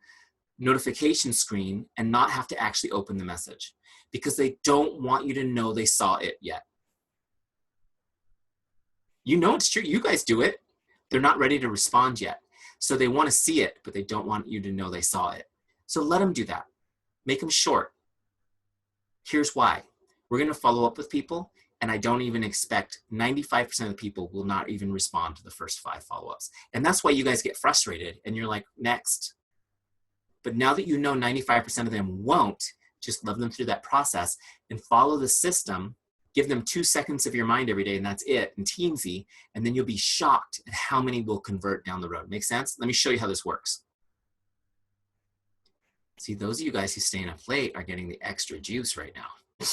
[SPEAKER 2] notification screen and not have to actually open the message, because they don't want you to know they saw it yet. You know it's true. You guys do it. They're not ready to respond yet. So they want to see it, but they don't want you to know they saw it. So let them do that. Make them short. Here's why. We're going to follow up with people, and I don't even expect 95% of the people will not even respond to the first 5 follow-ups. And that's why you guys get frustrated and you're like, next. But now that you know 95% of them won't, just love them through that process and follow the system. Give them 2 seconds of your mind every day, and that's it, in TEAMZY, and then you'll be shocked at how many will convert down the road. Make sense? Let me show you how this works. See, those of you guys who staying up late are getting the extra juice right now.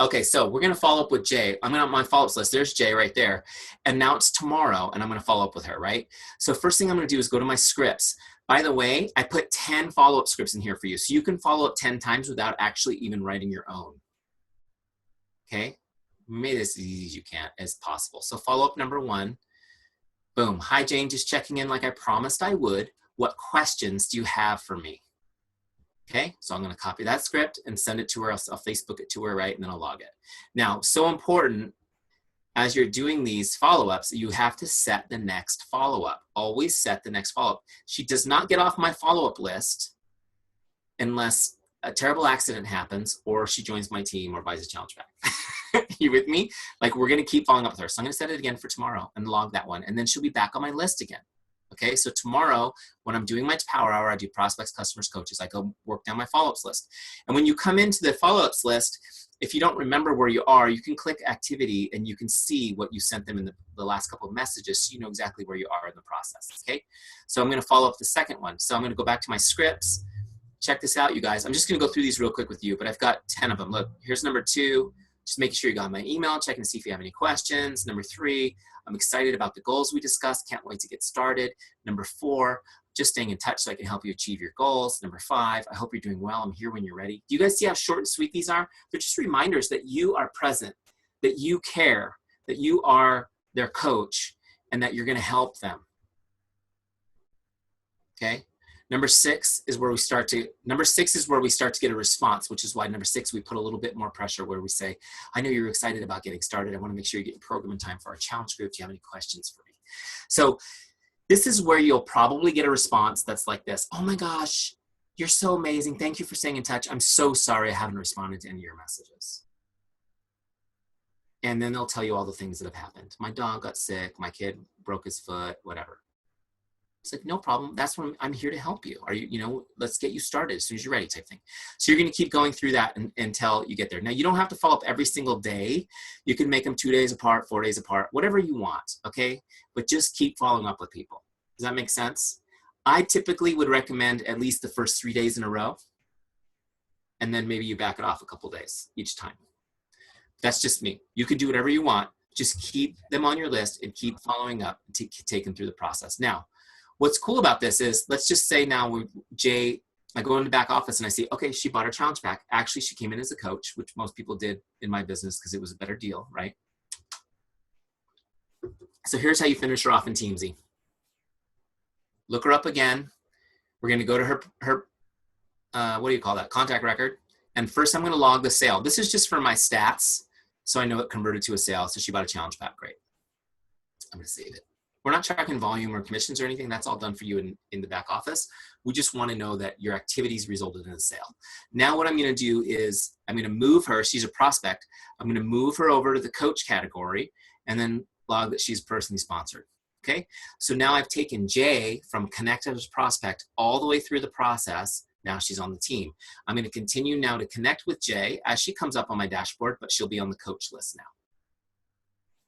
[SPEAKER 2] Okay, so we're gonna follow up with Jay. I'm gonna on my follow-ups list. There's Jay right there. And now it's tomorrow, and I'm gonna follow up with her, right? So first thing I'm gonna do is go to my scripts. By the way, I put 10 follow-up scripts in here for you, so you can follow up 10 times without actually even writing your own. Okay, made this as easy as you can, as possible. So follow-up number 1, boom. Hi, Jane, just checking in like I promised I would. What questions do you have for me? Okay, so I'm gonna copy that script and send it to her. I'll Facebook it to her, right? And then I'll log it. Now, so important, as you're doing these follow-ups, you have to set the next follow-up. Always set the next follow-up. She does not get off my follow-up list unless a terrible accident happens or she joins my team or buys a challenge bag. You with me? Like, we're gonna keep following up with her. So I'm gonna set it again for tomorrow and log that one. And then she'll be back on my list again. Okay, so tomorrow, when I'm doing my power hour, I do prospects, customers, coaches. I go work down my follow-ups list. And when you come into the follow-ups list, if you don't remember where you are, you can click activity and you can see what you sent them in the last couple of messages, so you know exactly where you are in the process, okay? So I'm gonna follow up the second one. So I'm gonna go back to my scripts. Check this out, you guys. I'm just gonna go through these real quick with you, but I've got 10 of them. Look, here's number 2. Just making sure you got my email, checking to see if you have any questions. Number 3, I'm excited about the goals we discussed. Can't wait to get started. Number 4, just staying in touch so I can help you achieve your goals. Number 5, I hope you're doing well. I'm here when you're ready. Do you guys see how short and sweet these are? They're just reminders that you are present, that you care, that you are their coach, and that you're gonna help them, okay? Number 6 is where we start to get a response, which is why number 6, we put a little bit more pressure where we say, I know you're excited about getting started. I want to make sure you get your program in time for our challenge group. Do you have any questions for me? So this is where you'll probably get a response that's like this. Oh my gosh, you're so amazing. Thank you for staying in touch. I'm so sorry I haven't responded to any of your messages. And then they'll tell you all the things that have happened. My dog got sick. My kid broke his foot, whatever. It's like, no problem. That's when I'm here to help you. Are you, let's get you started as soon as you're ready type thing. So you're going to keep going through that until you get there. Now, you don't have to follow up every single day. You can make them 2 days apart, 4 days apart, whatever you want. Okay. But just keep following up with people. Does that make sense? I typically would recommend at least the first 3 days in a row. And then maybe you back it off a couple days each time. That's just me. You can do whatever you want. Just keep them on your list and keep following up to take them through the process. Now, what's cool about this is, let's just say now Jay, I go into the back office and I see, okay, she bought her challenge pack. Actually, she came in as a coach, which most people did in my business because it was a better deal, right? So here's how you finish her off in TEAMZY. Look her up again. We're going to go to her what do you call that? Contact record. And first I'm going to log the sale. This is just for my stats. So I know it converted to a sale. So she bought a challenge pack. Great. I'm going to save it. We're not tracking volume or commissions or anything. That's all done for you in the back office. We just want to know that your activities resulted in a sale. Now what I'm going to do is I'm going to move her. She's a prospect. I'm going to move her over to the coach category and then log that she's personally sponsored. Okay. So now I've taken Jay from connected as prospect all the way through the process. Now she's on the team. I'm going to continue now to connect with Jay as she comes up on my dashboard, but she'll be on the coach list now.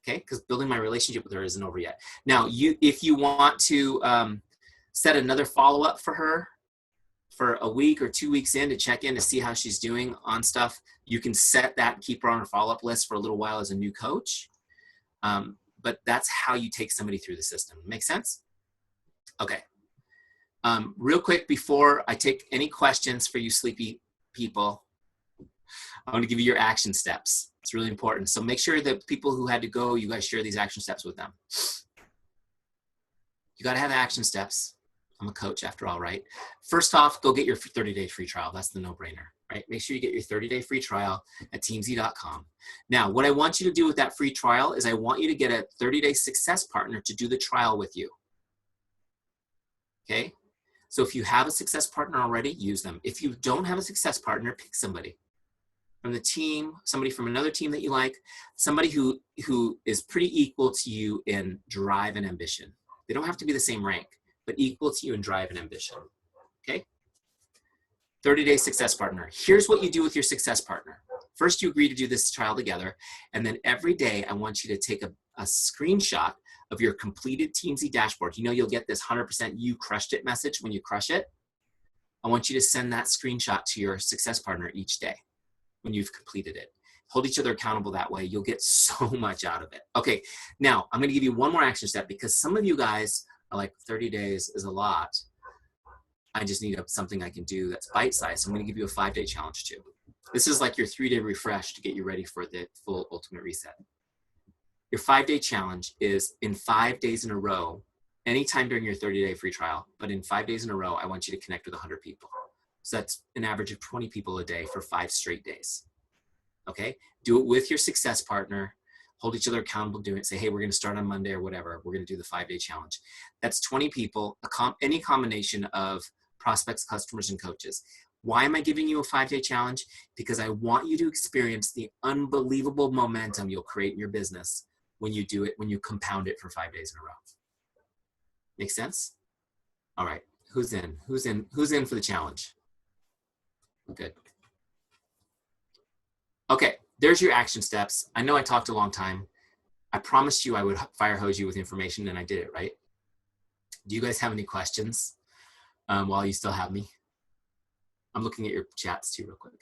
[SPEAKER 2] Okay, because building my relationship with her isn't over yet. Now, if you want to set another follow-up for her for a week or 2 weeks in to check in to see how she's doing on stuff, you can set that and keep her on her follow-up list for a little while as a new coach. But that's how you take somebody through the system. Make sense? Okay. Real quick, before I take any questions for you sleepy people, I want to give you your action steps. It's really important. So make sure that people who had to go, you guys share these action steps with them. You got to have action steps. I'm a coach after all, right? First off, go get your 30-day free trial. That's the no-brainer, right? Make sure you get your 30-day free trial at teamzy.com. Now, what I want you to do with that free trial is I want you to get a 30-day success partner to do the trial with you. Okay? So if you have a success partner already, use them. If you don't have a success partner, pick somebody from the team, somebody from another team that you like, somebody who is pretty equal to you in drive and ambition. They don't have to be the same rank, but equal to you in drive and ambition. Okay? 30-day success partner. Here's what you do with your success partner. First, you agree to do this trial together, and then every day I want you to take a screenshot of your completed TEAMZY dashboard. You know you'll get this 100% you crushed it message when you crush it. I want you to send that screenshot to your success partner each day when you've completed it. Hold each other accountable that way. You'll get so much out of it. Okay, now I'm gonna give you one more action step because some of you guys are like 30 days is a lot. I just need something I can do that's bite-sized. I'm gonna give you a 5-day challenge too. This is like your 3-day refresh to get you ready for the full ultimate reset. Your 5-day challenge is in 5 days in a row, anytime during your 30-day free trial, but in 5 days in a row, I want you to connect with 100 people. So that's an average of 20 people a day for 5 straight days. Okay? Do it with your success partner. Hold each other accountable doing it. Say, hey, we're going to start on Monday or whatever. We're going to do the 5-day challenge. That's 20 people, any combination of prospects, customers, and coaches. Why am I giving you a 5-day challenge? Because I want you to experience the unbelievable momentum you'll create in your business when you do it, when you compound it for 5 days in a row. Make sense? All right. Who's in? Who's in for the challenge? Good. Okay. There's your action steps. I know I talked a long time. I promised you I would fire hose you with information, and I did it, right? Do you guys have any questions while you still have me? I'm looking at your chats too real quick.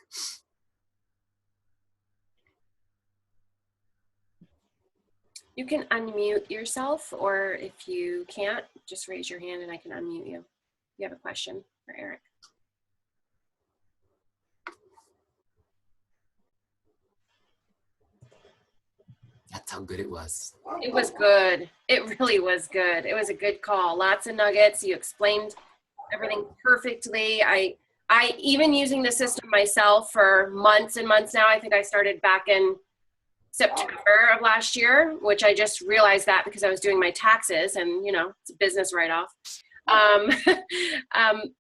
[SPEAKER 1] You can unmute yourself, or if you can't, just raise your hand and I can unmute you. You have a question for Eric.
[SPEAKER 2] That's how good it was.
[SPEAKER 1] It was good. It really was good. It was a good call. Lots of nuggets. You explained everything perfectly. I even using the system myself for months and months now. I think I started back in September of last year, which I just realized that because I was doing my taxes and, you know, it's a business write-off.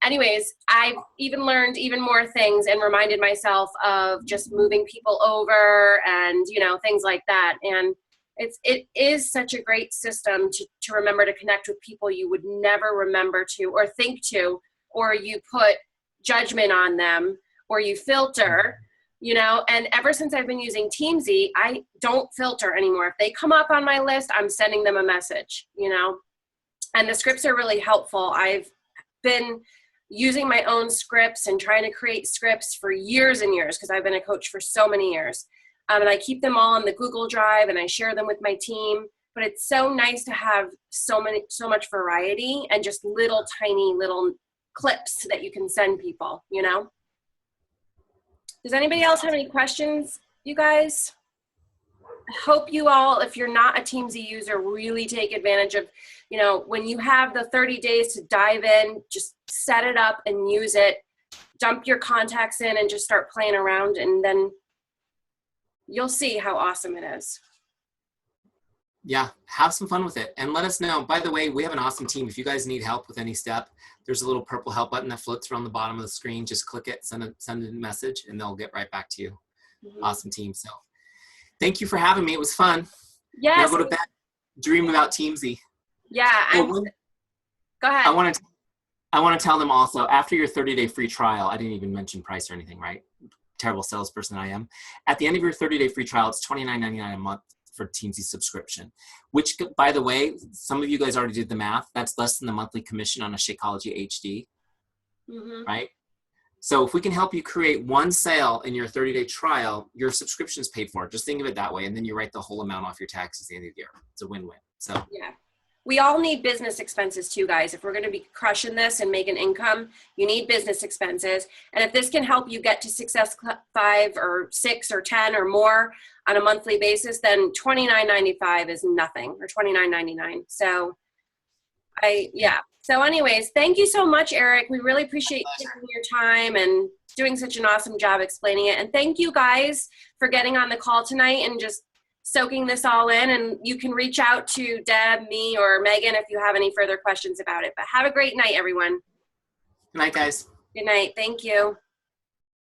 [SPEAKER 1] Anyways, I've even learned even more things and reminded myself of just moving people over and, you know, things like that. And it is such a great system to remember to connect with people you would never remember to or think to, or you put judgment on them, or you filter, you know. And ever since I've been using TEAMZY, I don't filter anymore. If they come up on my list, I'm sending them a message, you know. And the scripts are really helpful. I've been using my own scripts and trying to create scripts for years and years because I've been a coach for so many years. And I keep them all on the Google Drive and I share them with my team. But it's so nice to have so much variety and just little tiny little clips that you can send people, you know? Does anybody else have any questions, you guys? I hope you all, if you're not a TEAMZY user, really take advantage of, you know, when you have the 30 days to dive in, just set it up and use it. Dump your contacts in and just start playing around, and then you'll see how awesome it is.
[SPEAKER 2] Yeah, have some fun with it and let us know. By the way, we have an awesome team. If you guys need help with any step, there's a little purple help button that floats around the bottom of the screen. Just click it, send a message, and they'll get right back to you. Awesome team. So thank you for having me. It was fun.
[SPEAKER 1] Yes.
[SPEAKER 2] Now go to bed. Dream about TEAMZY.
[SPEAKER 1] Yeah. Go ahead.
[SPEAKER 2] I want to tell them also, after your 30-day free trial, I didn't even mention price or anything, right? Terrible salesperson I am. At the end of your 30-day free trial, it's $29.99 a month for TEAMZY subscription, which, by the way, some of you guys already did the math. That's less than the monthly commission on a Shakeology HD, right? So if we can help you create one sale in your 30-day trial, your subscription is paid for. Just think of it that way, and then you write the whole amount off your taxes at the end of the year. It's a win-win. So
[SPEAKER 1] yeah. We all need business expenses too, guys. If we're going to be crushing this and making income, you need business expenses. And if this can help you get to Success 5 or 6 or 10 or more on a monthly basis, then $29.95 is nothing, or $29.99. So So anyways, thank you so much, Eric. We really appreciate taking your time and doing such an awesome job explaining it. And thank you guys for getting on the call tonight and just soaking this all in. And you can reach out to Deb, me, or Megan if you have any further questions about it. But have a great night, everyone.
[SPEAKER 2] good night, guys.
[SPEAKER 1] Good night. Thank you.